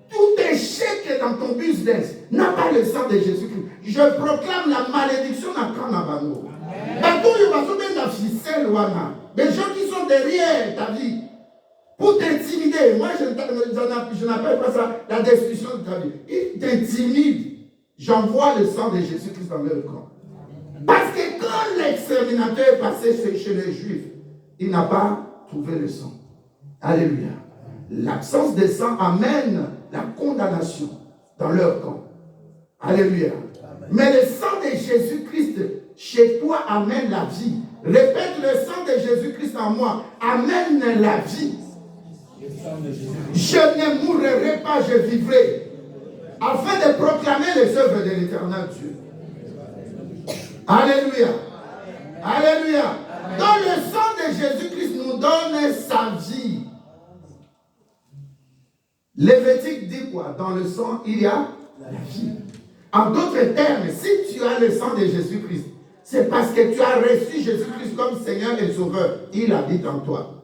Tout échec dans ton business n'a pas le sang de Jésus-Christ. Je proclame la malédiction à Kanabango. Les gens qui sont derrière ta vie pour t'intimider. Moi, je n'appelle pas ça la destruction de ta vie. Ils t'intimident. J'envoie le sang de Jésus-Christ dans leur camp. Parce que quand l'exterminateur est passé chez les Juifs, il n'a pas trouvé le sang. Alléluia. L'absence de sang amène la condamnation dans leur camp. Alléluia. Amen. Mais le sang de Jésus-Christ chez toi amène la vie. Répète, le sang de Jésus-Christ en moi amène la vie. Je ne mourrai pas, je vivrai, afin de proclamer les œuvres de l'Éternel Dieu. Alléluia. Alléluia. Dans le sang de Jésus-Christ nous donne sa vie. Lévitique dit quoi? Dans le sang, il y a la vie. En d'autres termes, si tu as le sang de Jésus-Christ, c'est parce que tu as reçu Jésus-Christ comme Seigneur et Sauveur. Il habite en toi.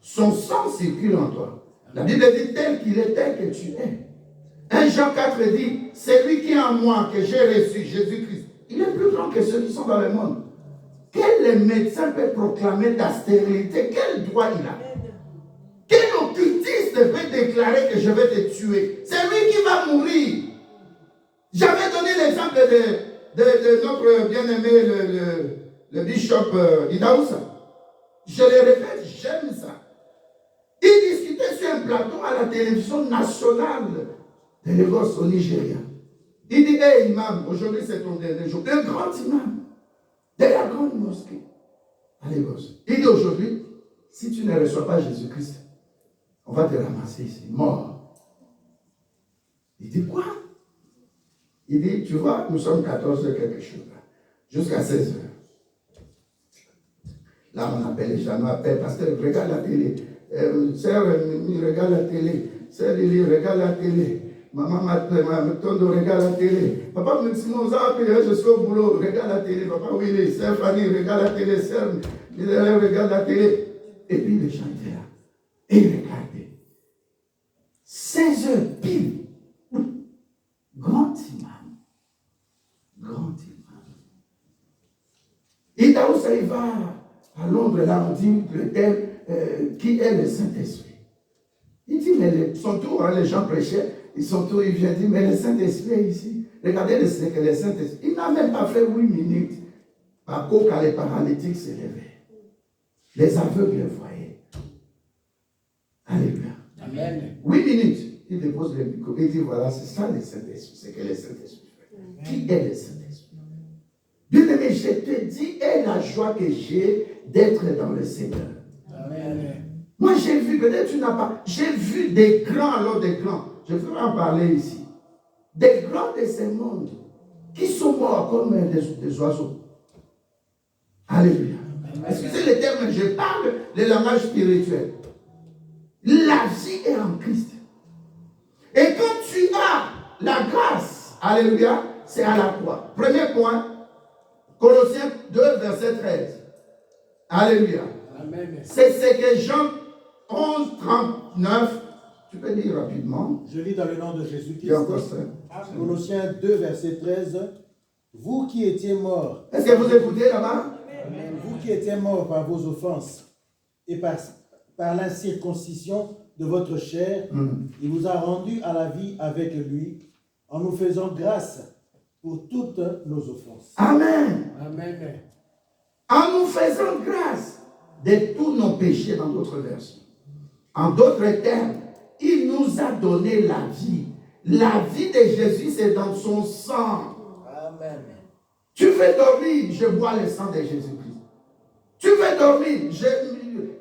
Son sang circule en toi. La Bible dit tel qu'il est, tel que tu es. 1 Jean 4 dit, c'est lui qui est en moi que j'ai reçu, Jésus-Christ. Il est plus grand que ceux qui sont dans le monde. Quel médecin peut proclamer ta stérilité? Quel droit il a? Quel occultiste peut déclarer que je vais te tuer? C'est lui qui va mourir. J'avais donné l'exemple de notre bien-aimé, le bishop Idaoussa. Je le répète, j'aime ça. Il discutait sur un plateau à la télévision nationale de Lagos au Nigeria. Il dit, hey imam, aujourd'hui c'est ton dernier jour. Un grand imam de la grande mosquée à Lagos. Il dit aujourd'hui, si tu ne reçois pas Jésus-Christ, on va te ramasser ici, mort. Il dit quoi? Il dit, tu vois, nous sommes 14 heures quelque chose là, jusqu'à 16 heures. Là, on appelle les gens, on appelle, pasteur, regarde la télé. Sœur, regarde la télé. Sœur Lily, regarde la télé. Maman Tondo, regarde la télé. Papa Simon, je suis au boulot, regarde la télé. Papa Willy, sœur Fanny, regarde la télé. Sœur, regarde la télé. Et puis les gens étaient là. Et ils regardaient. 16 heures pile. Grand imam. Grand imam. Et Daoussa, il va à Londres, là, on dit le thème, qui est le Saint-Esprit. Il dit, mais son tour, hein, les gens prêchaient, son tour, il vient dire, mais le Saint-Esprit est ici. Regardez ce que le Saint-Esprit. Il n'a même pas fait 8 minutes. Par contre, quand les paralytiques se levaient, les aveugles le voyaient. Alléluia. Amen. 8 minutes. Il dépose le micro. Il dit, voilà, c'est ça le Saint-Esprit. C'est que le Saint-Esprit fait. Qui est le Saint-Esprit? Bien-aimé, je te dis, et la joie que j'ai d'être dans le Seigneur. Amen. Moi, j'ai vu, peut-être tu n'as pas, j'ai vu des grands, alors des grands, je vais en parler ici, des grands de ce monde qui sont morts comme des oiseaux. Alléluia. Excusez le terme, je parle de langage spirituel. La vie est en Christ. Et quand tu as la grâce, alléluia, c'est à la croix. Premier point, Colossiens 2, verset 13. Alléluia. Amen. C'est ce que Jean 11, 39, tu peux dire rapidement. Je lis dans le nom de Jésus-Christ. Colossiens 2, verset 13. Vous qui étiez morts. Est-ce que vous écoutez là-bas? Vous qui étiez morts par vos offenses et par l'incirconcision de votre chair, il vous a rendus à la vie avec lui en nous faisant grâce pour toutes nos offenses. Amen. Amen. En nous faisant grâce de tous nos péchés dans d'autres versions. En d'autres termes, il nous a donné la vie. La vie de Jésus, c'est dans son sang. Amen. Tu veux dormir, je bois le sang de Jésus-Christ. Tu veux dormir,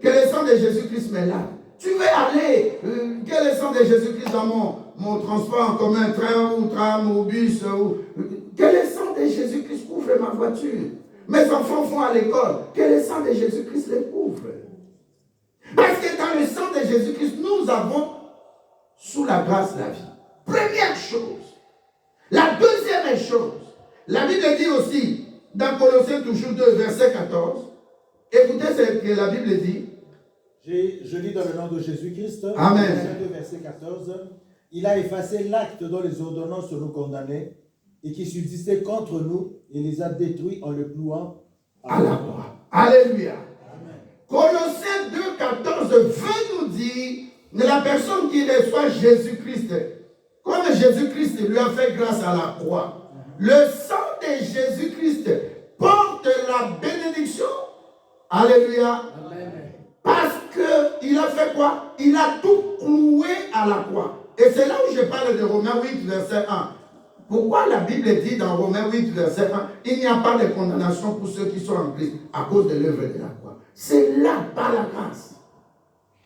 que le sang de Jésus-Christ me lave. Tu veux aller, que le sang de Jésus-Christ dans mon transport en commun, train ou tram ou bus, que le sang de Jésus-Christ couvre ma voiture. Mes enfants vont à l'école, que le sang de Jésus-Christ les couvre. Parce que dans le sang de Jésus-Christ, nous avons sous la grâce la vie. Première chose. La deuxième chose, la Bible dit aussi, dans Colossiens toujours 2, verset 14, écoutez ce que la Bible dit. Je lis dans le nom de Jésus-Christ. Amen. Colossiens 2, verset 14. Il a effacé l'acte dont les ordonnances nous condamnaient et qui subsistait contre nous et les a détruits en le clouant à la croix. Alléluia. Amen. Colossiens 2, 14 veut nous dire que la personne qui reçoit Jésus-Christ, comme Jésus-Christ lui a fait grâce à la croix, le sang de Jésus-Christ porte la bénédiction. Alléluia. Amen. Parce qu'il a fait quoi? Il a tout cloué à la croix. Et c'est là où je parle de Romains 8, verset 1. Pourquoi la Bible dit dans Romains 8, verset 1, il n'y a pas de condamnation pour ceux qui sont en Christ à cause de l'œuvre de la croix. C'est là, par la grâce.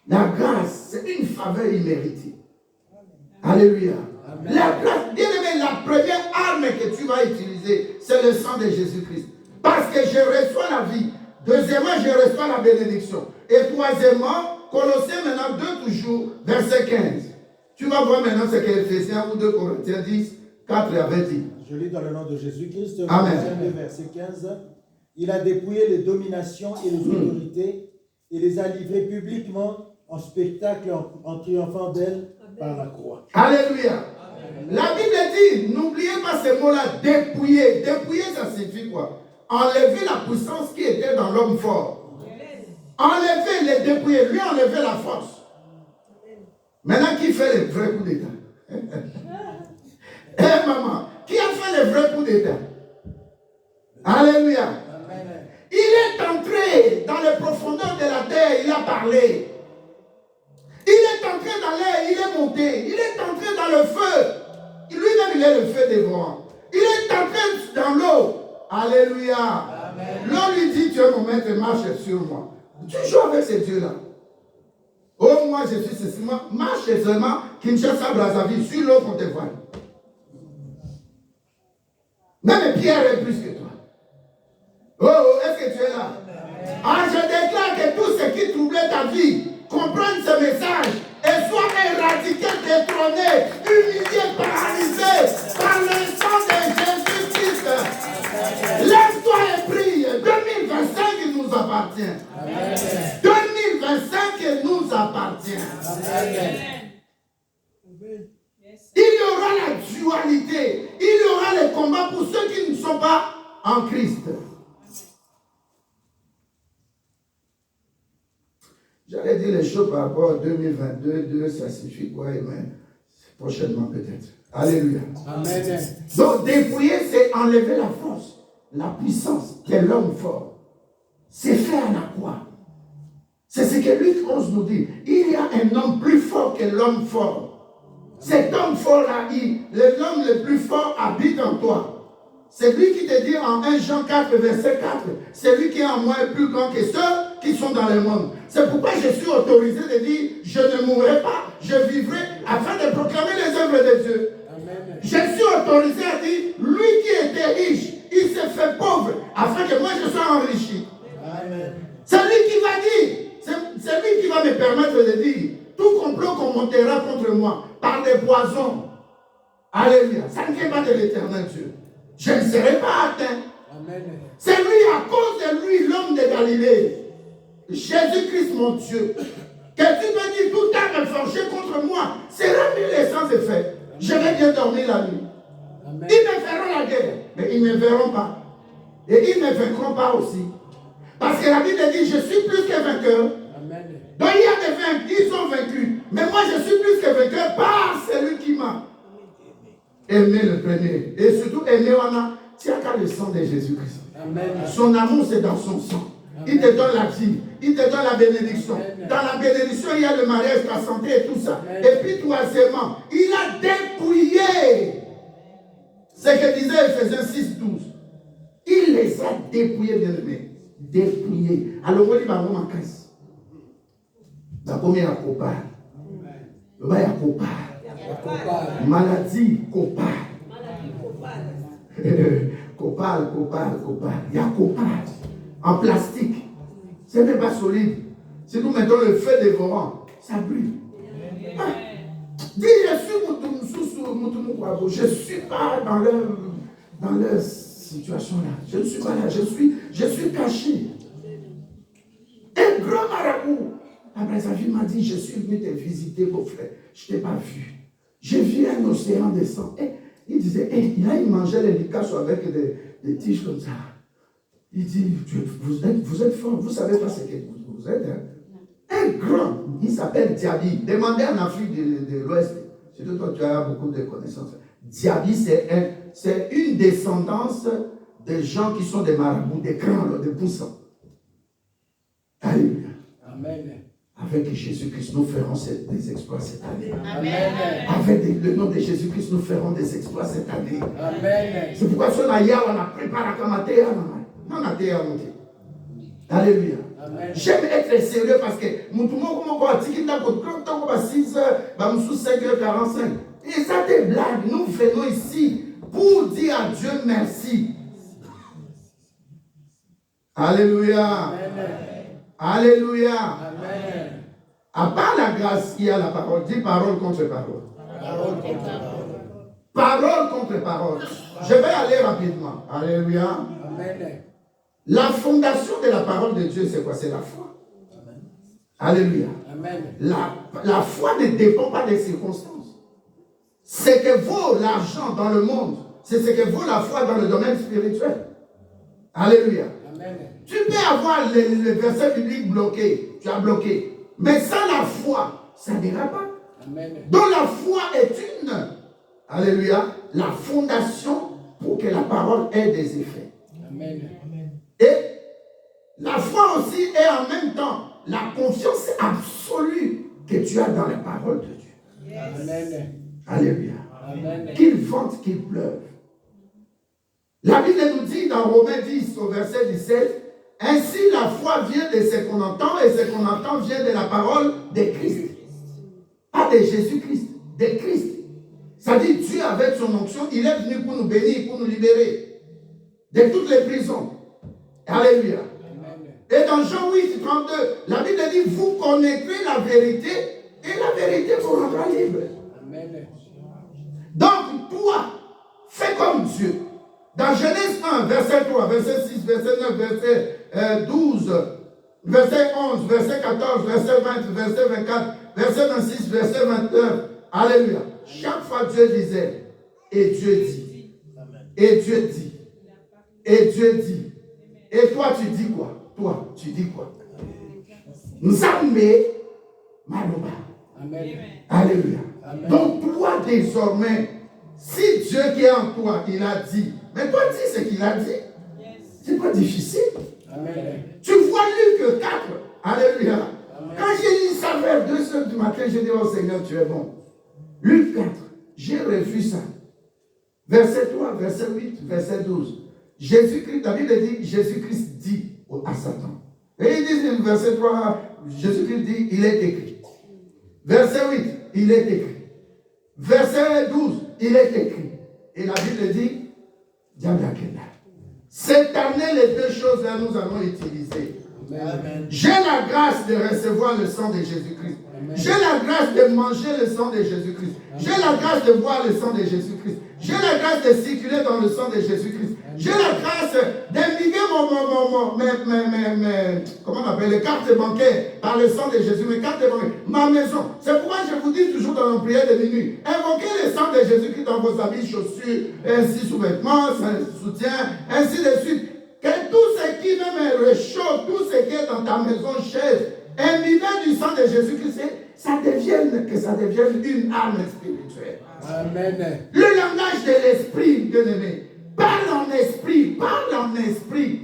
La grâce, c'est une faveur imméritée. Alléluia. Amen. La grâce, bien aimé, la première arme que tu vas utiliser, c'est le sang de Jésus-Christ. Parce que je reçois la vie. Deuxièmement, je reçois la bénédiction. Et troisièmement, Colossiens maintenant 2 toujours, verset 15. Tu vas voir maintenant ce que Ephésiens ou 2 Corinthiens 10, 4 avait dit. Je lis dans le nom de Jésus-Christ, Amen. 2, verset 15. Il a dépouillé les dominations et les autorités et les a livrées publiquement en spectacle en triomphant d'elles par la croix. Alléluia. Amen. La Bible dit, n'oubliez pas ces mots-là, dépouiller. Dépouiller, ça signifie quoi? Enlever la puissance qui était dans l'homme fort. Enlever, les dépouiller, lui enlever la force. Maintenant, qui fait les vrais coups d'État? Eh maman, qui a fait les vrais coups d'État? Alléluia. Amen. Il est entré dans les profondeurs de la terre, il a parlé. Il est entré dans il est le feu dévorant. Il est entré dans l'eau. Alléluia. L'eau lui dit, tu es mon maître, marche sur moi. Tu joues avec ces dieux-là. Oh, moi je suis ceci. Marche seulement, Kinshasa, Brazzaville, sur l'eau qu'on te voit. Même Pierre est plus que toi. Oh, est-ce que tu es là? Ah, je déclare que tout ce qui troublait ta vie, comprenne ce message et soit éradiqué, détrôné, humilié, paralysé par le sang de Jésus-Christ. Lève-toi et prie. 2025 il nous appartient. Amen. 2025 il nous appartient. Amen. Il y aura la dualité. Il y aura le combat pour ceux qui ne sont pas en Christ. J'allais dire les choses par rapport à 2022, ça suffit quoi, mais prochainement peut-être. Alléluia. Amen. Donc dépouiller, c'est enlever la force, la puissance de l'homme fort. C'est faire la croix. C'est ce que Luc 11 nous dit. Il y a un homme plus fort que l'homme fort. Cet homme fort-là, l'homme le plus fort habite en toi. C'est lui qui te dit en 1 Jean 4, verset 4, c'est lui qui est en moi est plus grand que ceux qui sont dans le monde. C'est pourquoi je suis autorisé de dire, je ne mourrai pas, je vivrai afin de proclamer les œuvres de Dieu. Amen. Je suis autorisé à dire, lui qui était riche, il s'est fait pauvre afin que moi je sois enrichi. Amen. C'est lui qui va dire, c'est lui qui va me permettre de dire, tout complot qu'on montera contre moi par des poisons. Alléluia. Ça ne vient pas de l'éternel Dieu. Je ne serai pas atteint. Amen. C'est lui, à cause de lui, l'homme de Galilée. Jésus-Christ, mon Dieu. Que tu me dis, tout arme forgé contre moi sera nul sans effet. Je vais bien dormir la nuit. Amen. Ils me feront la guerre, mais ils ne me verront pas. Et ils ne me vaincront pas aussi. Parce que la Bible dit, je suis plus que vainqueur. Amen. Donc il y a des vaincus, ils sont vaincus. Mais moi, je suis plus que vainqueur par celui qui m'a aimé le premier. Et surtout, aimé, tu as qu'à le sang de Jésus-Christ. Amen. Son amour, c'est dans son sang. Amen. Il te donne la vie. Il te donne la bénédiction. Amen. Dans la bénédiction, il y a le mariage, la santé et tout ça. Amen. Et puis, troisièmement, il a dépouillé. C'est ce que disait Ephésiens 6, 12. Il les a dépouillés, bien aimés. Dépouillés. Alors, on dit, bah, on m'en casse. Bah, combien il y a copain? Bah, il y a copain. Maladie, copal. Copal. Il y a copal. En plastique. Ce n'est pas solide. Si nous mettons le feu dévorant, ça brûle. Ah. Dis, je ne suis pas dans leur situation là. Je ne suis pas là. Je suis caché. Un grand marabout. Après sa fille m'a dit, je suis venu te visiter, mon frère. Je ne t'ai pas vu. J'ai vu un océan de sang. Il disait, il mangeait les licasso avec des tiges comme ça. Il dit, vous êtes fort, vous ne savez pas ce que vous êtes. Hein? Un grand, il s'appelle Diaby. Demandez en Afrique de l'Ouest. Surtout toi, tu as beaucoup de connaissances. Diaby, c'est une descendance de gens qui sont des marabouts, des grands, des poussants. Alléluia. Amen. Avec Jésus-Christ, nous ferons des exploits cette année. Amen. Avec le nom de Jésus-Christ, nous ferons des exploits cette année. Amen. C'est pourquoi ce maillard, on a préparé la camatéa. Alléluia. Amen. J'aime être sérieux parce que nous à 6 heures, sous 5h45. Et ça des blagues. Nous venons ici pour dire à Dieu merci. Alléluia. Amen. Alléluia. Amen. À part la grâce, il y a la parole. Dis parole contre parole. Parole contre parole. Je vais aller rapidement. Alléluia. Amen. La fondation de la parole de Dieu, c'est quoi? C'est la foi. Amen. Alléluia. Amen. La foi ne dépend pas des circonstances. Ce que vaut l'argent dans le monde, c'est ce que vaut la foi dans le domaine spirituel. Alléluia. Amen. Tu peux avoir le verset biblique bloqué, tu as bloqué. Mais sans la foi, ça n'ira pas. Amen. Donc la foi est alléluia, la fondation pour que la parole ait des effets. Amen. Et la foi aussi est en même temps la confiance absolue que tu as dans la parole de Dieu. Yes. Amen. Alléluia. Amen. Qu'il vente, qu'il pleuve. La Bible nous dit dans Romains 10 au verset 17, ainsi la foi vient de ce qu'on entend et ce qu'on entend vient de la parole de Christ. Pas de Jésus-Christ, de Christ. Ça dit Dieu avec son onction, il est venu pour nous bénir, pour nous libérer de toutes les prisons. Alléluia. Et dans Jean 8, 32, la Bible dit, vous connaîtrez la vérité et la vérité vous rendra libre. Amen. Donc, toi, fais comme Dieu. Dans Genèse 1, verset 3, verset 6, verset 9, verset 12, verset 11, verset 14, verset 20, verset 24, verset 26, verset 29. Alléluia. Chaque fois Dieu disait, et Dieu dit, et Dieu dit, et Dieu dit. Et toi, tu dis quoi? Toi, tu dis quoi? Nzambe Maloba. Amen. Alléluia. Amen. Donc, toi, désormais, si Dieu qui est en toi, il a dit, mais toi, dis ce qu'il a dit. Yes. C'est pas difficile. Amen. Tu vois Luc 4. Alléluia. Amen. Quand j'ai lu ça vers 2 heures du matin, j'ai dit, oh Seigneur, tu es bon. Luc 4, j'ai revu ça. Verset 3, verset 8, verset 12. Jésus-Christ, la Bible dit, Jésus-Christ dit à Satan. Et il dit, verset 3, Jésus-Christ dit, il est écrit. Verset 8, il est écrit. Verset 12, il est écrit. Et la Bible dit, diable à quel âge. Cette année, les deux choses-là, nous allons utiliser. Amen. J'ai la grâce de recevoir le sang de Jésus-Christ. J'ai la grâce de manger le sang de Jésus-Christ. J'ai la grâce de boire le sang de Jésus-Christ. J'ai la grâce de circuler dans le sang de Jésus-Christ. J'ai la grâce d'imbiber comment on appelle, les cartes bancaires par le sang de Jésus, mes cartes bancaires, ma maison. C'est pourquoi je vous dis toujours dans nos prières de minuit, invoquez le sang de Jésus-Christ dans vos habits, chaussures, ainsi sous-vêtements, soutien, ainsi de suite. Que tout ce qui même réchauffe, tout ce qui est dans ta maison, chaise, imbibé du sang de Jésus-Christ, ça devienne une arme spirituelle. Amen. Le langage de l'esprit, bien-aimé. Parle en esprit, parle en esprit.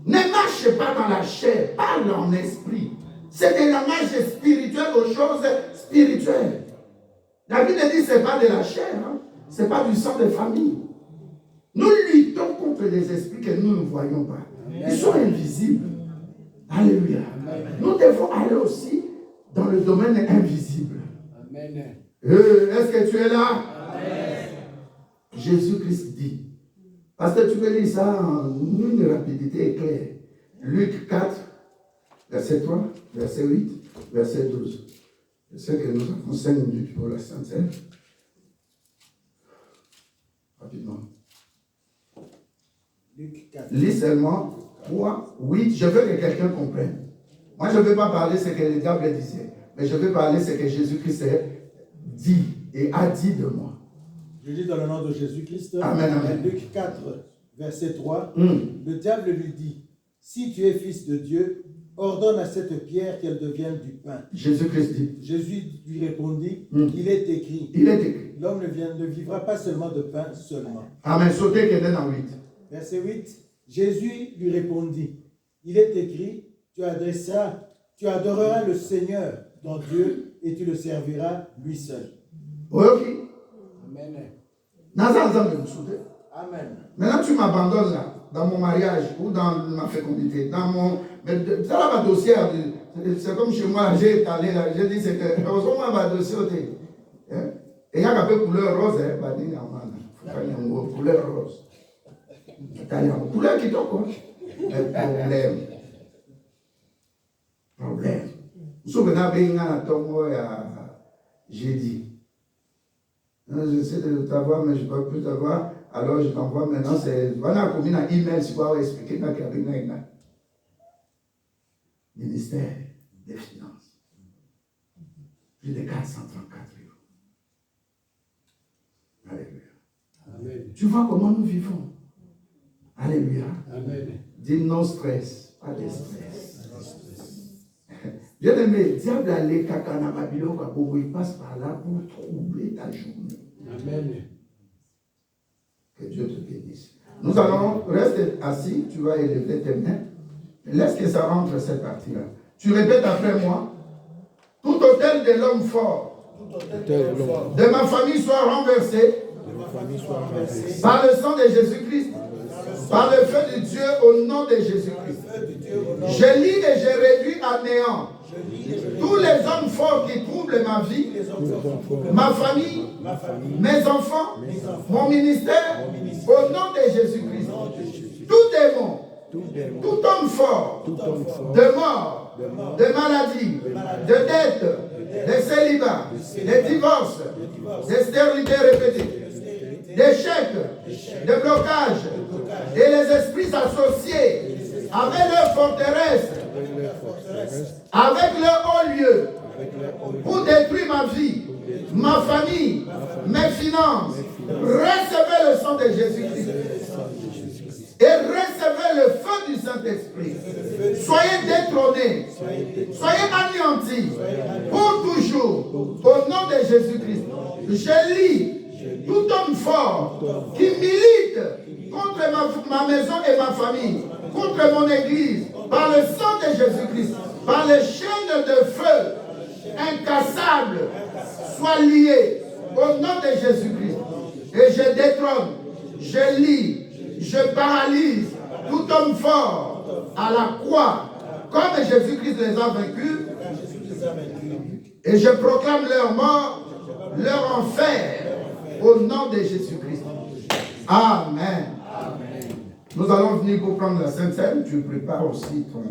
Ne marche pas dans la chair, parle en esprit. C'est des langages spirituels aux choses spirituelles. La Bible dit que ce n'est pas de la chair, hein? Ce n'est pas du sang de famille. Nous luttons contre les esprits que nous ne voyons pas. Amen. Ils sont invisibles. Alléluia. Amen. Nous devons aller aussi dans le domaine invisible. Amen. Est-ce que tu es là? Amen. Jésus-Christ dit. Parce que tu peux lire ça en une rapidité éclair. Luc 4, verset 3, verset 8, verset 12. Je sais que nous avons 5 minutes pour la synthèse. Rapidement. Luc 4. Lis seulement 3, 8. Je veux que quelqu'un comprenne. Moi, je ne veux pas parler ce que le diable disait, mais je veux parler ce que Jésus-Christ dit et a dit de moi. Je lis dans le nom de Jésus-Christ. Amen, amen. Luc 4, verset 3. Le diable lui dit, si tu es fils de Dieu, ordonne à cette pierre qu'elle devienne du pain. Jésus-Christ dit. Jésus lui répondit, il est écrit. Il est écrit. L'homme ne vivra pas seulement de pain seulement. Amen. Sautez qui est dans 8. Verset 8. Jésus lui répondit, il est écrit, tu adoreras le Seigneur, ton Dieu, et tu le serviras lui seul. Ok. Amen. Amen. Maintenant, tu m'abandonnes là, dans mon mariage ou dans ma fécondité, dans mon. Mais ça là, ma dossier, c'est comme chez moi, j'ai étalé là, j'ai dit, c'est que, heureusement, ma dossier, et il y a un peu couleur rose, couleur rose. Couleur qui tombe, quoi. Problème. Vous souvenez, j'ai dit. J'essaie de t'avoir, mais je ne peux plus t'avoir. Alors je t'envoie maintenant. C'est voilà combien un email si vous expliquer dans le ministère des Finances. Plus de 434 livres. Alléluia. Amen. Tu vois comment nous vivons. Alléluia. Amen. Dis non stress, pas de stress. Bien aimé, diable allait kakana Babylone, il passe par là pour troubler ta journée. Amen. Que Dieu te bénisse. Nous allons rester assis, tu vas élever tes mains. Laisse que ça rentre cette partie-là. Tu répètes après moi. Tout hôtel de l'homme fort de ma famille soit renversé par le sang de Jésus-Christ, par le feu de Dieu au nom de Jésus-Christ. Je lis et je réduis à néant tous les hommes forts qui troublent ma vie, ma famille, mes enfants, mon ministère, au nom de Jésus-Christ. Tout démon, tout homme fort, de mort, de maladie, de dette, de célibat, de divorce, de stérilité répétée, d'échecs, de blocages, et les esprits associés avec leurs forteresses, avec leur haut lieu, pour détruire ma vie, ma famille, mes finances. Recevez le sang de Jésus-Christ et recevez le feu du Saint-Esprit. Soyez détrônés, soyez anéantis pour toujours au nom de Jésus-Christ. Je lis tout homme fort qui milite contre ma maison et ma famille, contre mon église, par le sang de Jésus-Christ, par les chaînes de feu incassables, soient liées au nom de Jésus-Christ. Et je détrône, je lie, je paralyse tout homme fort à la croix, comme Jésus-Christ les a vaincus, et je proclame leur mort, leur enfer, au nom de Jésus-Christ. Amen. Nous allons venir pour prendre la Sainte Seine. Tu prépares aussi ton